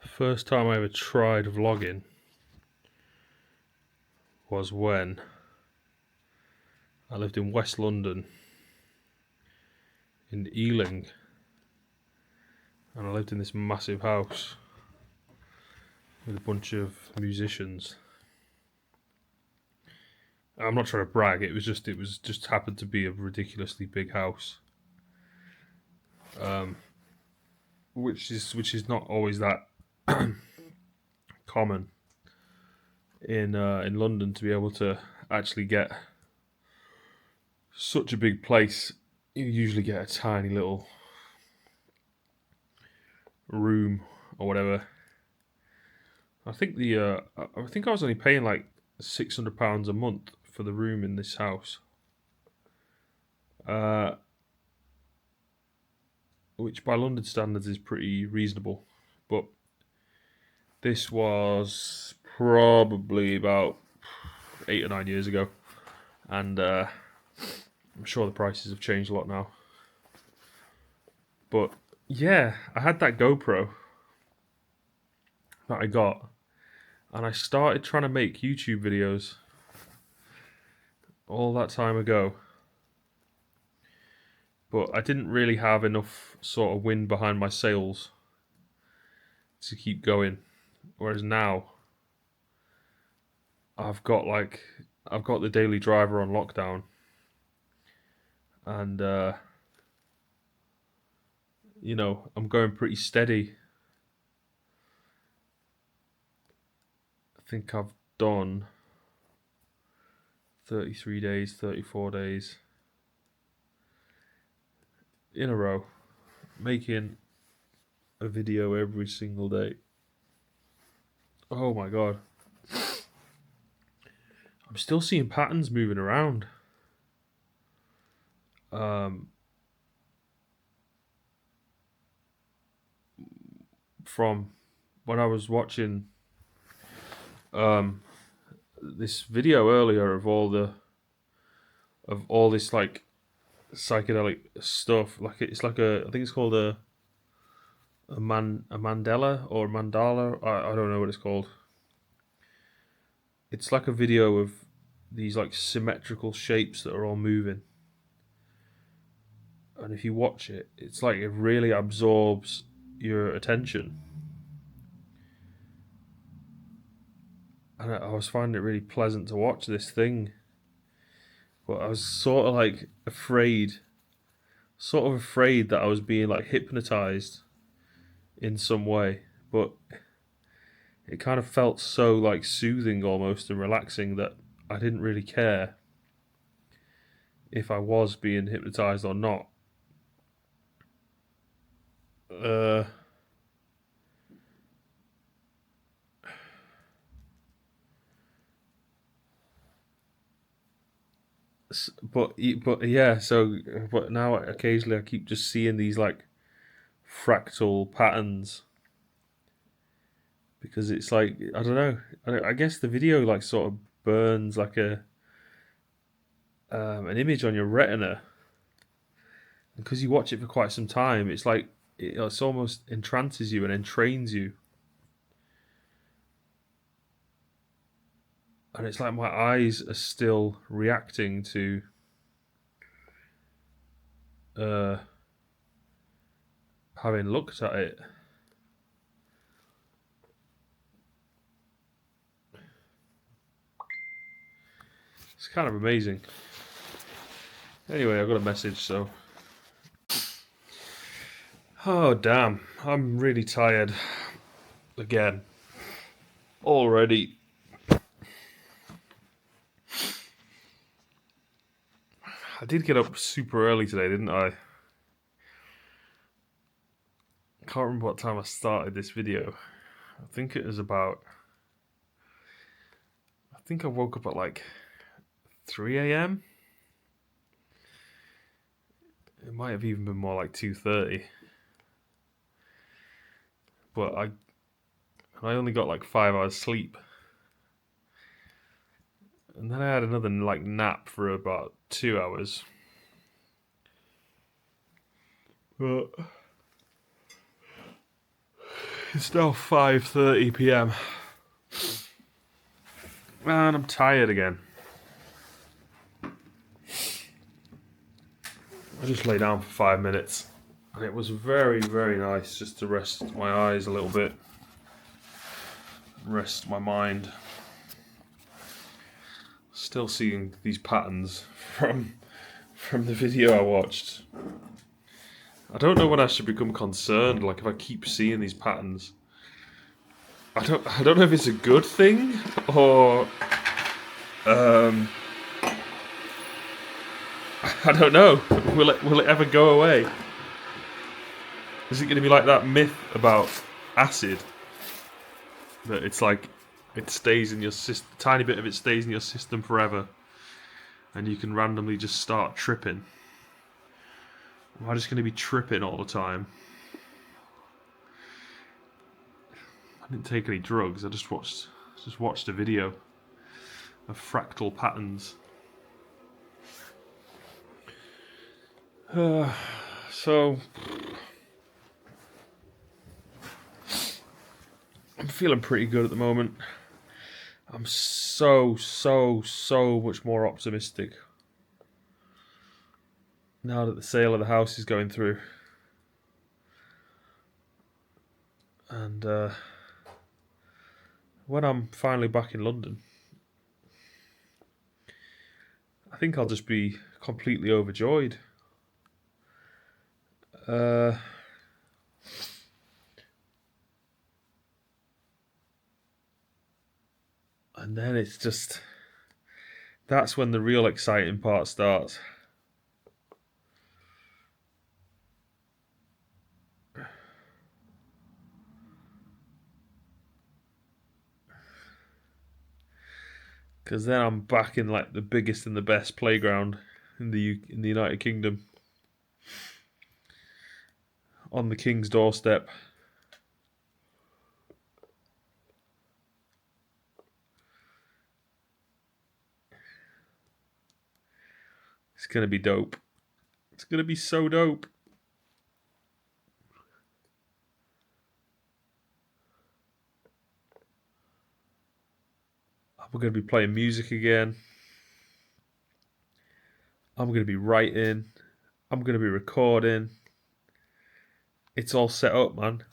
The first time I ever tried vlogging was when I lived in West London, in Ealing, and I lived in this massive house with a bunch of musicians. I'm not trying to brag, it was just happened to be a ridiculously big house. Which is not always that common in London, to be able to actually get such a big place. You usually get a tiny little room or whatever. I think I was only paying like £600 a month for the room in this house, which by London standards is pretty reasonable. But this was probably about 8 or 9 years ago, and I'm sure the prices have changed a lot now. But yeah, I had that GoPro that I got, and I started trying to make YouTube videos all that time ago. But I didn't really have enough sort of wind behind my sails to keep going. Whereas now, I've got the Daily Driver on lockdown, and you know, I'm going pretty steady. I think I've done 33 days, 34 days in a row, making a video every single day. Oh my god. I'm still seeing patterns moving around. From when I was watching this video earlier of all this like psychedelic stuff. Like it's like I think it's called a mandala or mandala. I don't know what it's called. It's like a video of these like symmetrical shapes that are all moving. And if you watch it, it's like it really absorbs your attention. And I was finding it really pleasant to watch this thing. But I was sort of like afraid that I was being like hypnotized in some way. But it kind of felt so like soothing almost and relaxing that I didn't really care if I was being hypnotized or not. but yeah. So but now occasionally I keep just seeing these like fractal patterns because it's like I don't know. I guess the video like sort of burns like a an image on your retina, and because you watch it for quite some time, it's like it's almost entrances you and entrains you, and it's like my eyes are still reacting to uh, having looked at it. It's kind of amazing. Anyway, I got a message, so. Oh, damn. I'm really tired. Again. Already. I did get up super early today, didn't I? I can't remember what time I started this video. I think it was about. I think I woke up at like 3 a.m. It might have even been more like 2:30. But I only got like 5 hours sleep. And then I had another like nap for about 2 hours. But it's now 5:30 p.m. Man, I'm tired again. I just lay down for 5 minutes, and it was very, very nice just to rest my eyes a little bit, rest my mind. Still seeing these patterns from the video I watched. I don't know when I should become concerned. Like if I keep seeing these patterns, I don't know if it's a good thing or I don't know. Will it ever go away? Is it going to be like that myth about acid? That it's like it stays in your system, a tiny bit of it stays in your system forever, and you can randomly just start tripping. Am I just going to be tripping all the time? I didn't take any drugs. I just watched a video of fractal patterns. So I'm feeling pretty good at the moment. I'm so much more optimistic now that the sale of the house is going through. And when I'm finally back in London, I think I'll just be completely overjoyed. And then it's just, that's when the real exciting part starts. Because then I'm back in like the biggest and the best playground in the United Kingdom, on the King's doorstep. It's gonna be dope. It's gonna be so dope. I'm gonna be playing music again. I'm gonna be writing. I'm gonna be recording. It's all set up, man.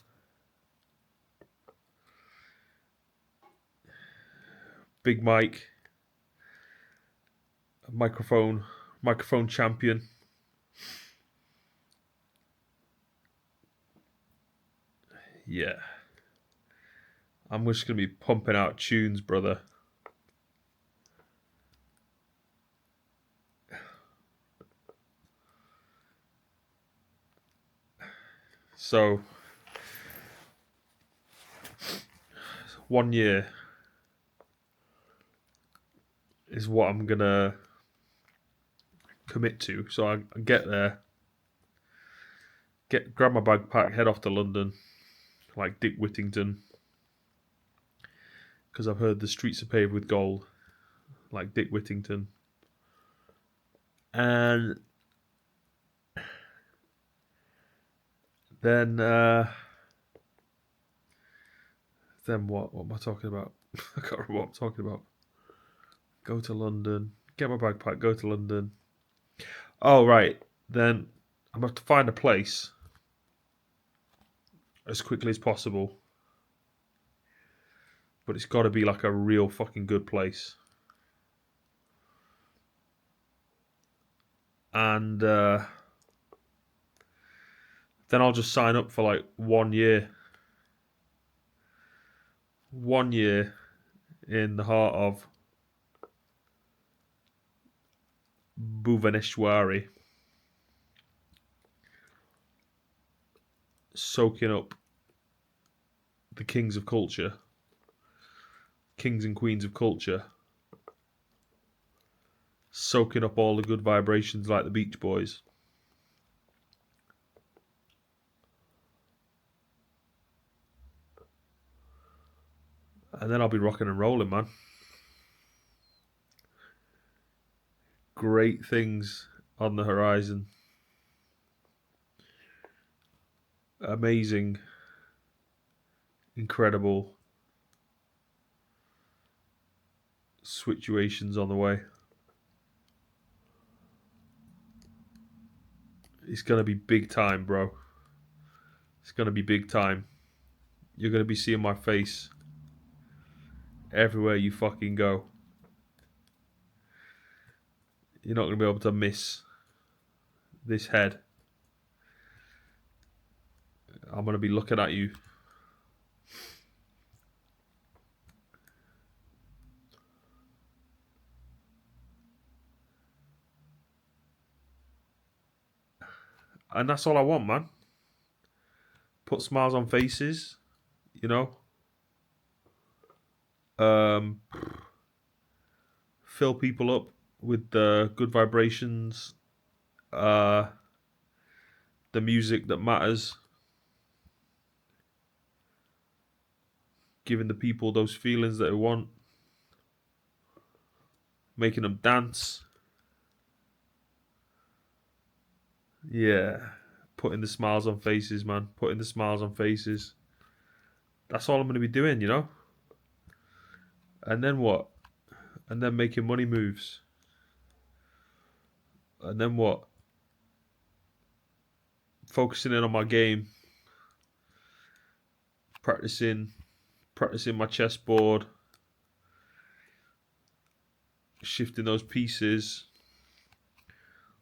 Big mic, microphone champion. Yeah. I'm just gonna be pumping out tunes, brother. So 1 year is what I'm gonna commit to. So I get there, grab my backpack, head off to London, like Dick Whittington, because I've heard the streets are paved with gold, like Dick Whittington. And then what? What am I talking about? I can't remember what I'm talking about. Go to London, get my backpack, go to London. Oh, right. Then I'm going to have to find a place as quickly as possible. But it's got to be like a real fucking good place. And then I'll just sign up for like 1 year. 1 year in the heart of Bhuvaneshwari. Soaking up the kings of culture. Kings and queens of culture. Soaking up all the good vibrations like the Beach Boys. And then I'll be rocking and rolling, man. Great things on the horizon. Amazing, incredible situations on the way. It's going to be big time, bro. It's going to be big time. You're going to be seeing my face everywhere you fucking go. You're not going to be able to miss this head. I'm going to be looking at you. And that's all I want, man. Put smiles on faces, you know. Fill people up with the good vibrations, the music that matters, giving the people those feelings that they want, making them dance. Yeah, putting the smiles on faces, man. Putting the smiles on faces. That's all I'm going to be doing, you know. And then what? And then making money moves. And then what? Focusing in on my game. Practicing my chessboard. Shifting those pieces.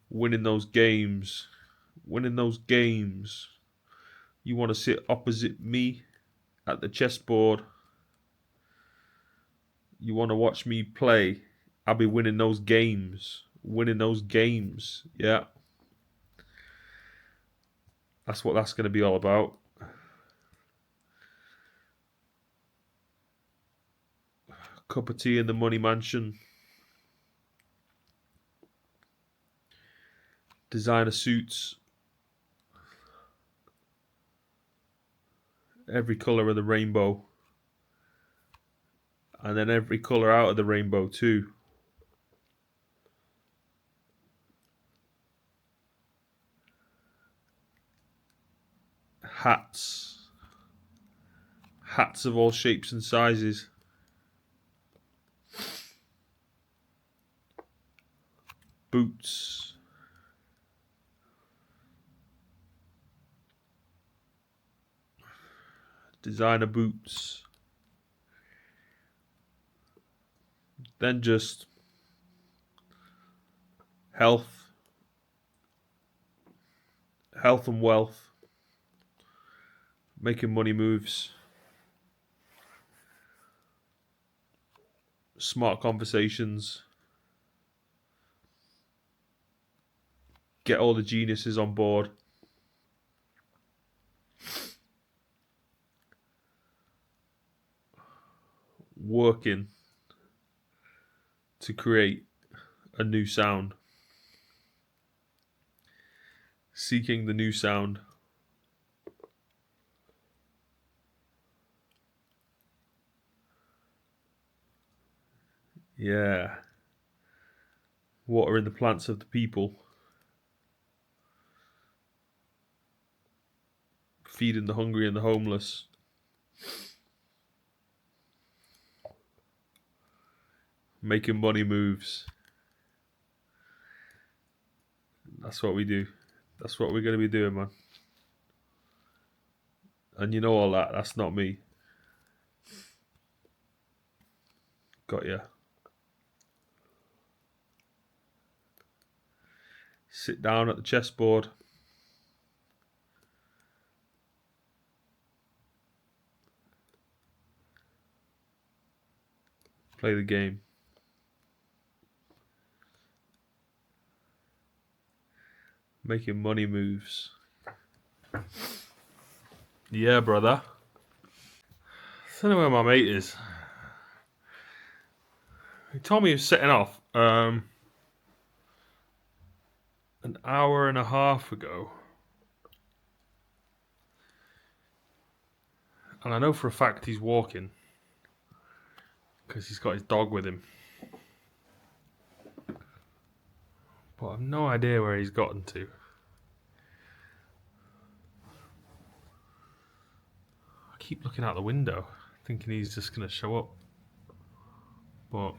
Winning those games. Winning those games. You want to sit opposite me at the chessboard. You want to watch me play. I'll be winning those games. Winning those games. Yeah. That's what that's going to be all about. Cup of tea in the money mansion. Designer suits. Every colour of the rainbow. And then every colour out of the rainbow too. Hats. Hats of all shapes and sizes. Boots. Designer boots. Then just health and wealth. Making money moves. Smart conversations. Get all the geniuses on board. Working to create a new sound. seeking the new sound. Yeah. Water in the plants of the people. Feeding the hungry and the homeless. Making money moves. That's what we do. That's what we're going to be doing, man. And you know all that. That's not me. Got ya. Sit down at the chessboard. Play the game. Making money moves. Yeah, brother. I don't know where my mate is. He told me he was setting off an hour and a half ago. And I know for a fact he's walking. Because he's got his dog with him. But I've no idea where he's gotten to. I keep looking out the window, thinking he's just going to show up. But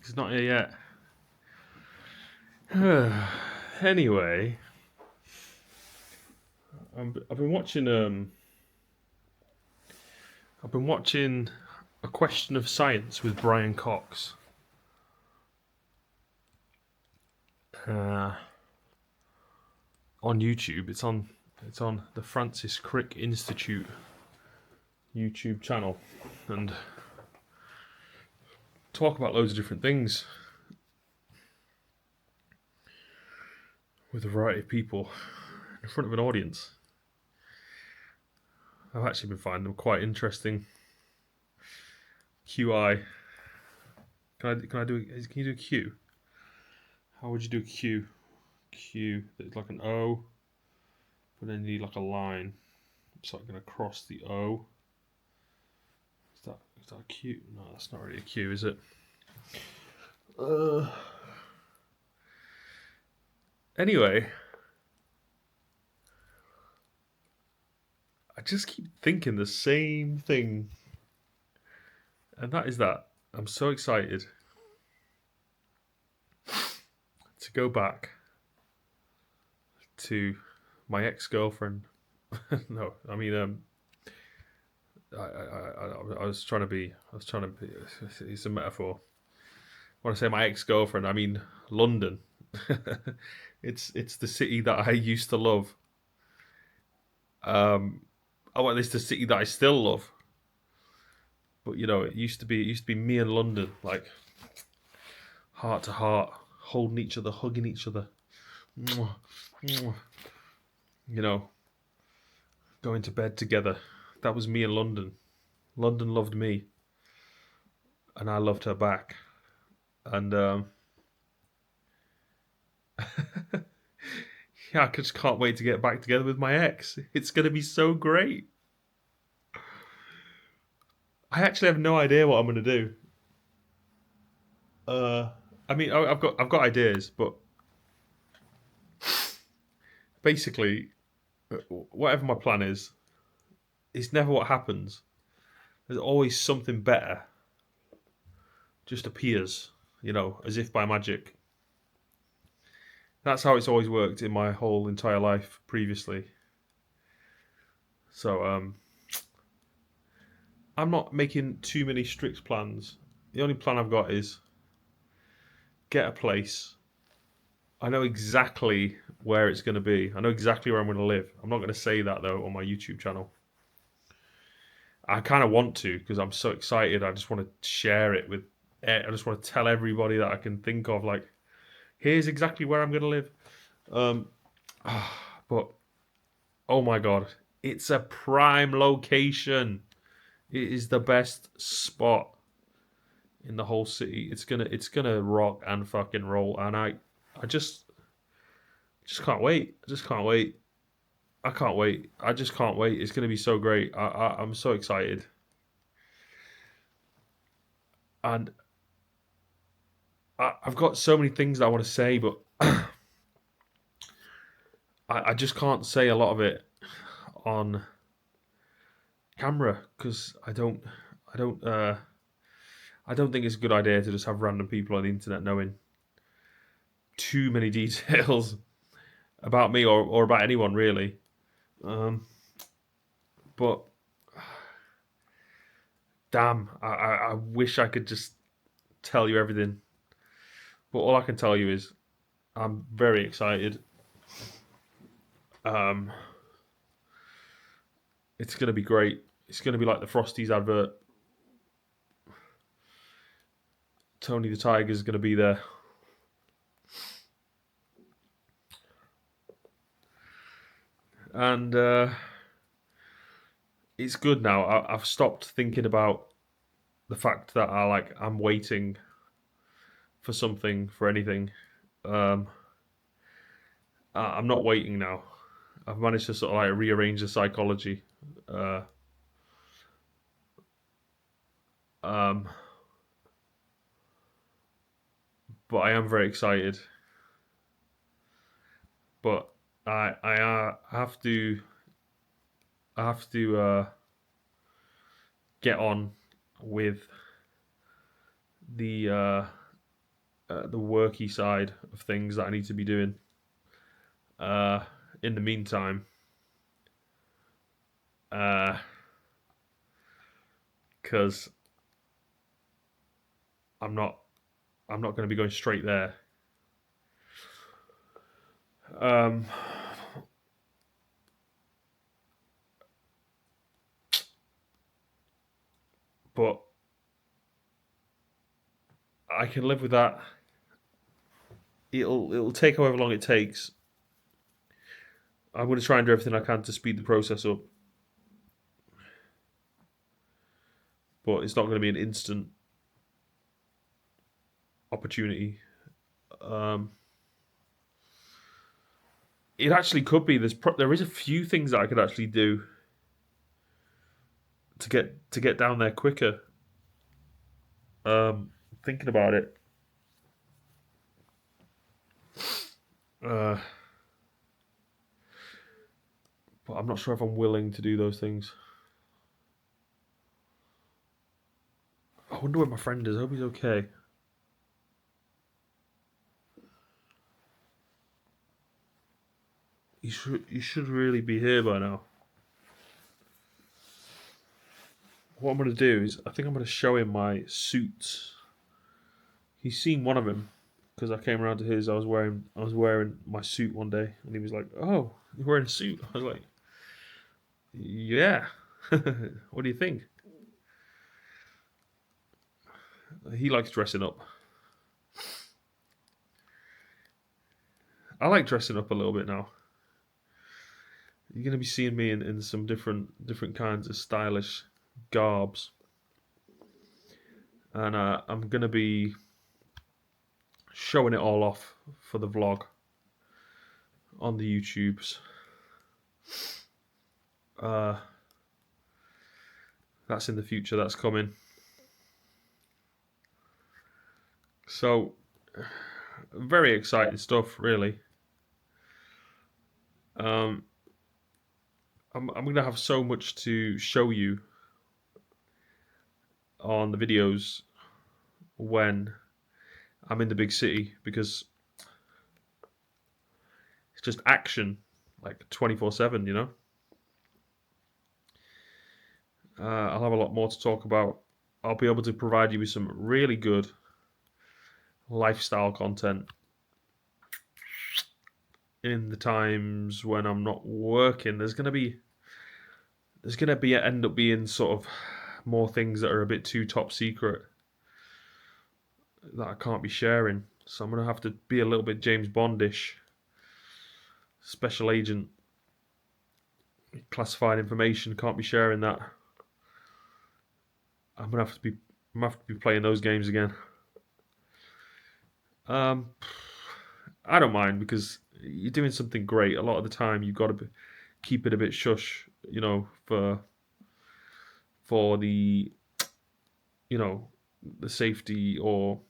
he's not here yet. Anyway, I've been watching A Question of Science with Brian Cox. On YouTube. It's on the Francis Crick Institute YouTube channel, and talk about loads of different things with a variety of people in front of an audience. I've actually been finding them quite interesting. QI. Can you do a Q? How would you do a Q? Q, it's like an O, but then you need like a line. It's like going to cross the O. Is that a Q? No, that's not really a Q, is it? Anyway, I just keep thinking the same thing, and that is that I'm so excited to go back to my ex-girlfriend. No, I mean, I was trying to be. It's a metaphor. When I say my ex-girlfriend, I mean London. It's the city that I used to love. It's the city that I still love. But you know, it used to be me and London, like heart to heart, holding each other, hugging each other. You know, going to bed together. That was me and London. London loved me, and I loved her back. And yeah, I just can't wait to get back together with my ex. It's going to be so great. I actually have no idea what I'm going to do. I mean, I've got ideas, but basically, whatever my plan is, it's never what happens. There's always something better. Just appears, you know, as if by magic. That's how it's always worked in my whole entire life previously. So, I'm not making too many strict plans. The only plan I've got is get a place. I know exactly where it's going to be. I know exactly where I'm going to live. I'm not going to say that, though, on my YouTube channel. I kind of want to because I'm so excited. I just want to share it with... I just want to tell everybody that I can think of, like, here's exactly where I'm going to live. But, oh my God, it's a prime location. It is the best spot in the whole city. It's gonna rock and fucking roll. And I just just can't wait. I just can't wait. I can't wait. I just can't wait. It's going to be so great. I'm so excited. And I've got so many things that I want to say, but I just can't say a lot of it on camera because I don't think it's a good idea to just have random people on the internet knowing too many details about me or about anyone really. But damn, I wish I could just tell you everything. But all I can tell you is I'm very excited. Um, it's going to be great. It's going to be like the Frosties advert. Tony the Tiger is going to be there. And it's good now. I've stopped thinking about the fact that I'm waiting for something, for anything. I'm not waiting now. I've managed to sort of like rearrange the psychology. Uh, um, but I am very excited. But I have to get on with the worky side of things that I need to be doing. In the meantime, because I'm not going to be going straight there. But I can live with that. It'll take however long it takes. I'm going to try and do everything I can to speed the process up. But it's not going to be an instant opportunity. It actually could be. There is a few things that I could actually do to get down there quicker. Thinking about it, but I'm not sure if I'm willing to do those things. I wonder where my friend is. I hope he's okay. He should really be here by now. What I'm going to do is I think I'm going to show him my suits. He's seen one of them because I came around to his. I was wearing my suit one day, and he was like, "Oh, you're wearing a suit." I was like, "Yeah." What do you think? He likes dressing up. I like dressing up a little bit now. You're going to be seeing me in some different kinds of stylish garbs, and I'm going to be showing it all off for the vlog on the YouTubes. That's in the future. That's coming. So, very exciting stuff, really. I'm going to have so much to show you on the videos when I'm in the big city because it's just action, like 24/7. You know. I'll have a lot more to talk about. I'll be able to provide you with some really good lifestyle content in the times when I'm not working. There's gonna be end up being sort of more things that are a bit too top secret that I can't be sharing. So I'm gonna have to be a little bit James Bondish, special agent, classified information. Can't be sharing that. I'm gonna have to be playing those games again. I don't mind because you're doing something great, a lot of the time you've got to keep it a bit shush, for the the safety or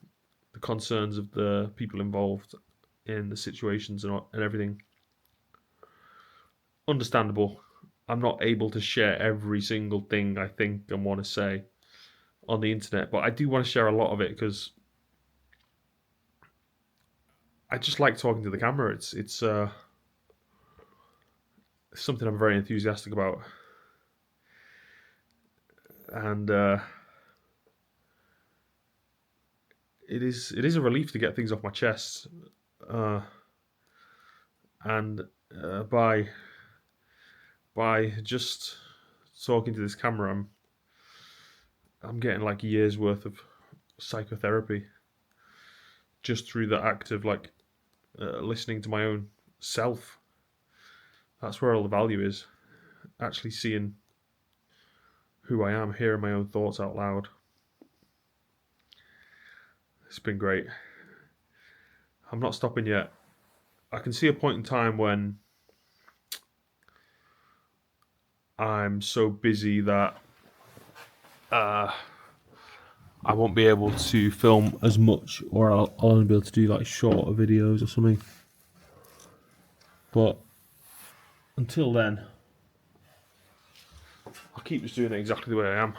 the concerns of the people involved in the situations and everything. Understandable. I'm not able to share every single thing I think and want to say on the internet, but I do want to share a lot of it because I just like talking to the camera. It's something I'm very enthusiastic about, and it is a relief to get things off my chest, uh, and by just talking to this camera, I'm getting like a year's worth of psychotherapy just through the act of like listening to my own self. That's where all the value is. Actually seeing who I am, hearing my own thoughts out loud. It's been great. I'm not stopping yet. I can see a point in time when I'm so busy that uh, I won't be able to film as much, or I'll only be able to do like shorter videos or something. But until then, I'll keep just doing it exactly the way I am.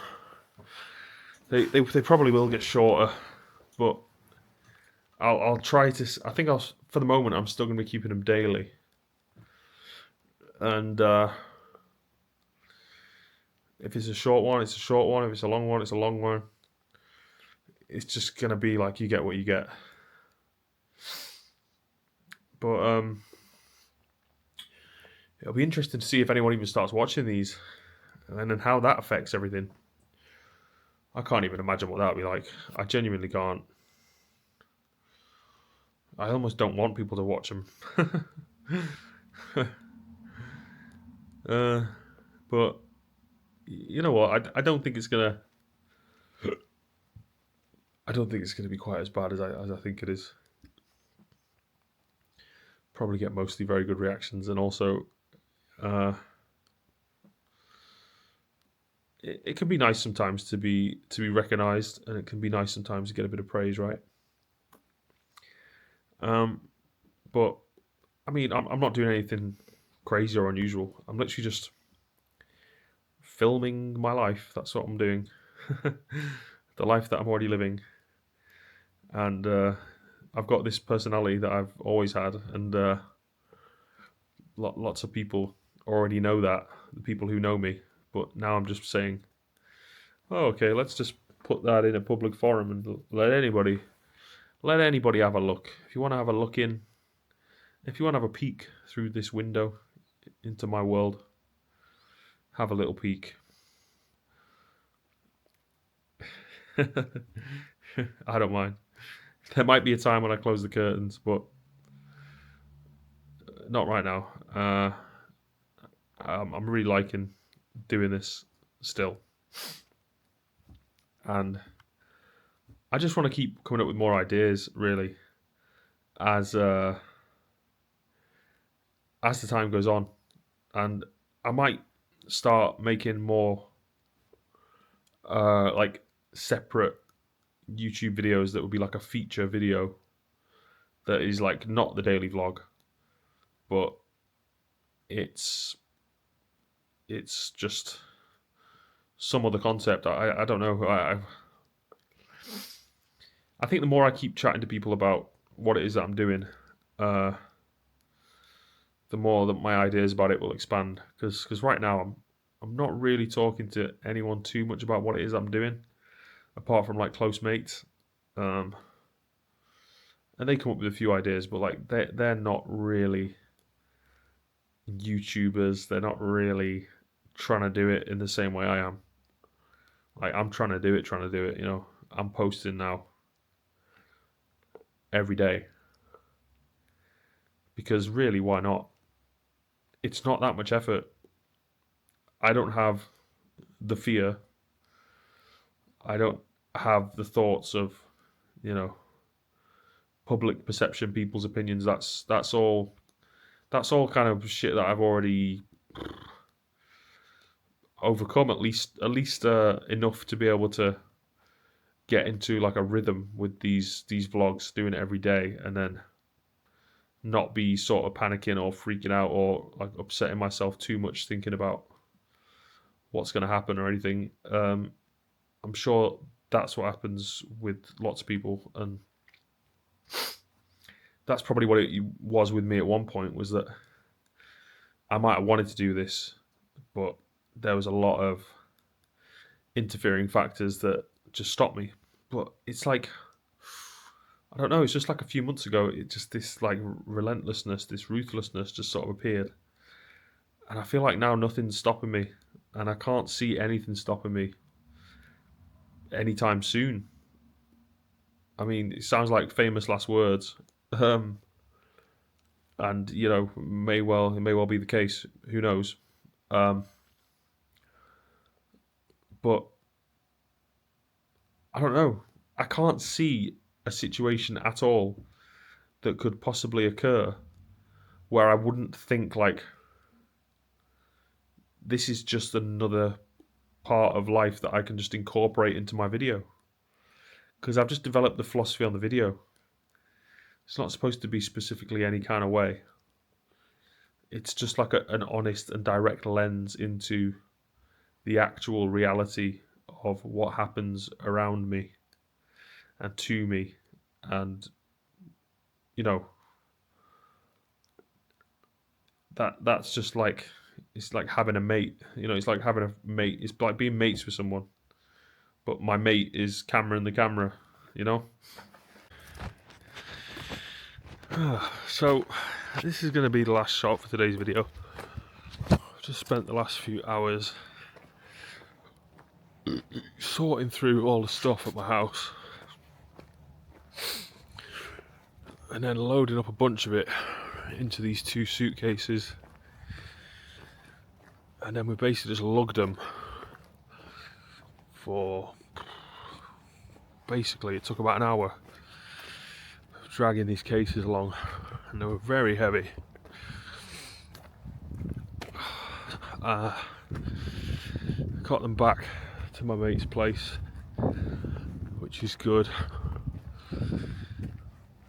They probably will get shorter, but I'll try to. I think for the moment I'm still going to be keeping them daily, and if it's a short one, it's a short one. If it's a long one, it's a long one. It's just going to be like you get what you get. But it'll be interesting to see if anyone even starts watching these, and then how that affects everything. I can't even imagine what that would be like. I genuinely can't. I almost don't want people to watch them. But you know what? I don't think it's gonna. I don't think it's gonna be quite as bad as I think it is. Probably get mostly very good reactions, and also, it can be nice sometimes to be recognised, and it can be nice sometimes to get a bit of praise, right? Um, but I mean, I'm not doing anything crazy or unusual. I'm literally just filming my life. That's what I'm doing. The life that I'm already living, and I've got this personality that I've always had, and lots of people already know that. The people who know me, but now I'm just saying, oh, okay, let's just put that in a public forum and let anybody have a look. If you want to have a look in, if you want to have a peek through this window into my world, have a little peek. I don't mind. There might be a time when I close the curtains, but not right now. I'm really liking doing this still, and I just want to keep coming up with more ideas. Really, as as the time goes on, and I might start making more like separate YouTube videos that would be like a feature video that is like not the daily vlog, but it's just some other concept. I don't know. I think the more I keep chatting to people about what it is that I'm doing, uh, the more that my ideas about it will expand. Because right now I'm not really talking to anyone too much about what it is I'm doing, apart from like close mates. Um, and they come up with a few ideas, but like they're not really YouTubers. They're not really trying to do it in the same way I am. Like I'm trying to do it. You know, I'm posting now every day because really, why not? It's not that much effort. I don't have the fear. I don't have the thoughts of, you know, public perception, people's opinions. That's all. that's all kind of shit that I've already overcome, at least enough to be able to get into like a rhythm with these vlogs, doing it every day, and then not be sort of panicking or freaking out or like upsetting myself too much thinking about what's going to happen or anything. I'm sure that's what happens with lots of people, and that's probably what it was with me at one point, was that I might have wanted to do this, but there was a lot of interfering factors that just stopped me. But it's like, I don't know, it's just like a few months ago, it just, this like relentlessness, this ruthlessness just sort of appeared. And I feel like now nothing's stopping me, and I can't see anything stopping me anytime soon. I mean, it sounds like famous last words. And you know, it may well be the case. Who knows? But I don't know. I can't see a situation at all that could possibly occur where I wouldn't think like, this is just another part of life that I can just incorporate into my video. Because I've just developed the philosophy on the video. It's not supposed to be specifically any kind of way. It's just like an honest and direct lens into the actual reality of what happens around me and to me. And, you know, that's just like, it's like having a mate. You know, it's like having a mate. It's like being mates with someone. But my mate is Cameron the camera, you know? So, this is going to be the last shot for today's video. I've just spent the last few hours sorting through all the stuff at my house and then loading up a bunch of it into these 2 suitcases, and then we basically just lugged them for, basically it took about an hour dragging these cases along, and they were very heavy. Got them back to my mate's place, which is good,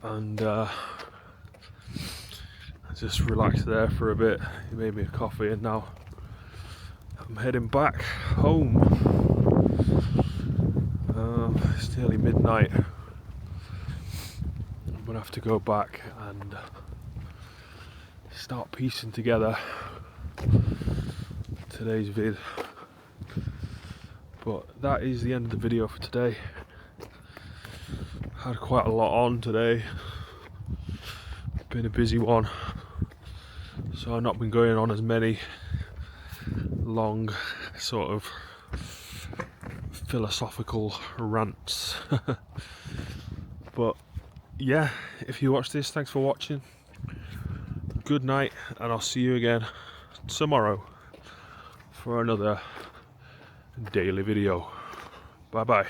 and I just relaxed there for a bit. He made me a coffee, and now I'm heading back home. It's nearly midnight. I'm gonna have to go back and start piecing together today's vid. But that is the end of the video for today. Had quite a lot on today. Been a busy one, so I've not been going on as many long sort of philosophical rants. But yeah, if you watch this, thanks for watching. Good night, and I'll see you again tomorrow for another daily video. Bye bye.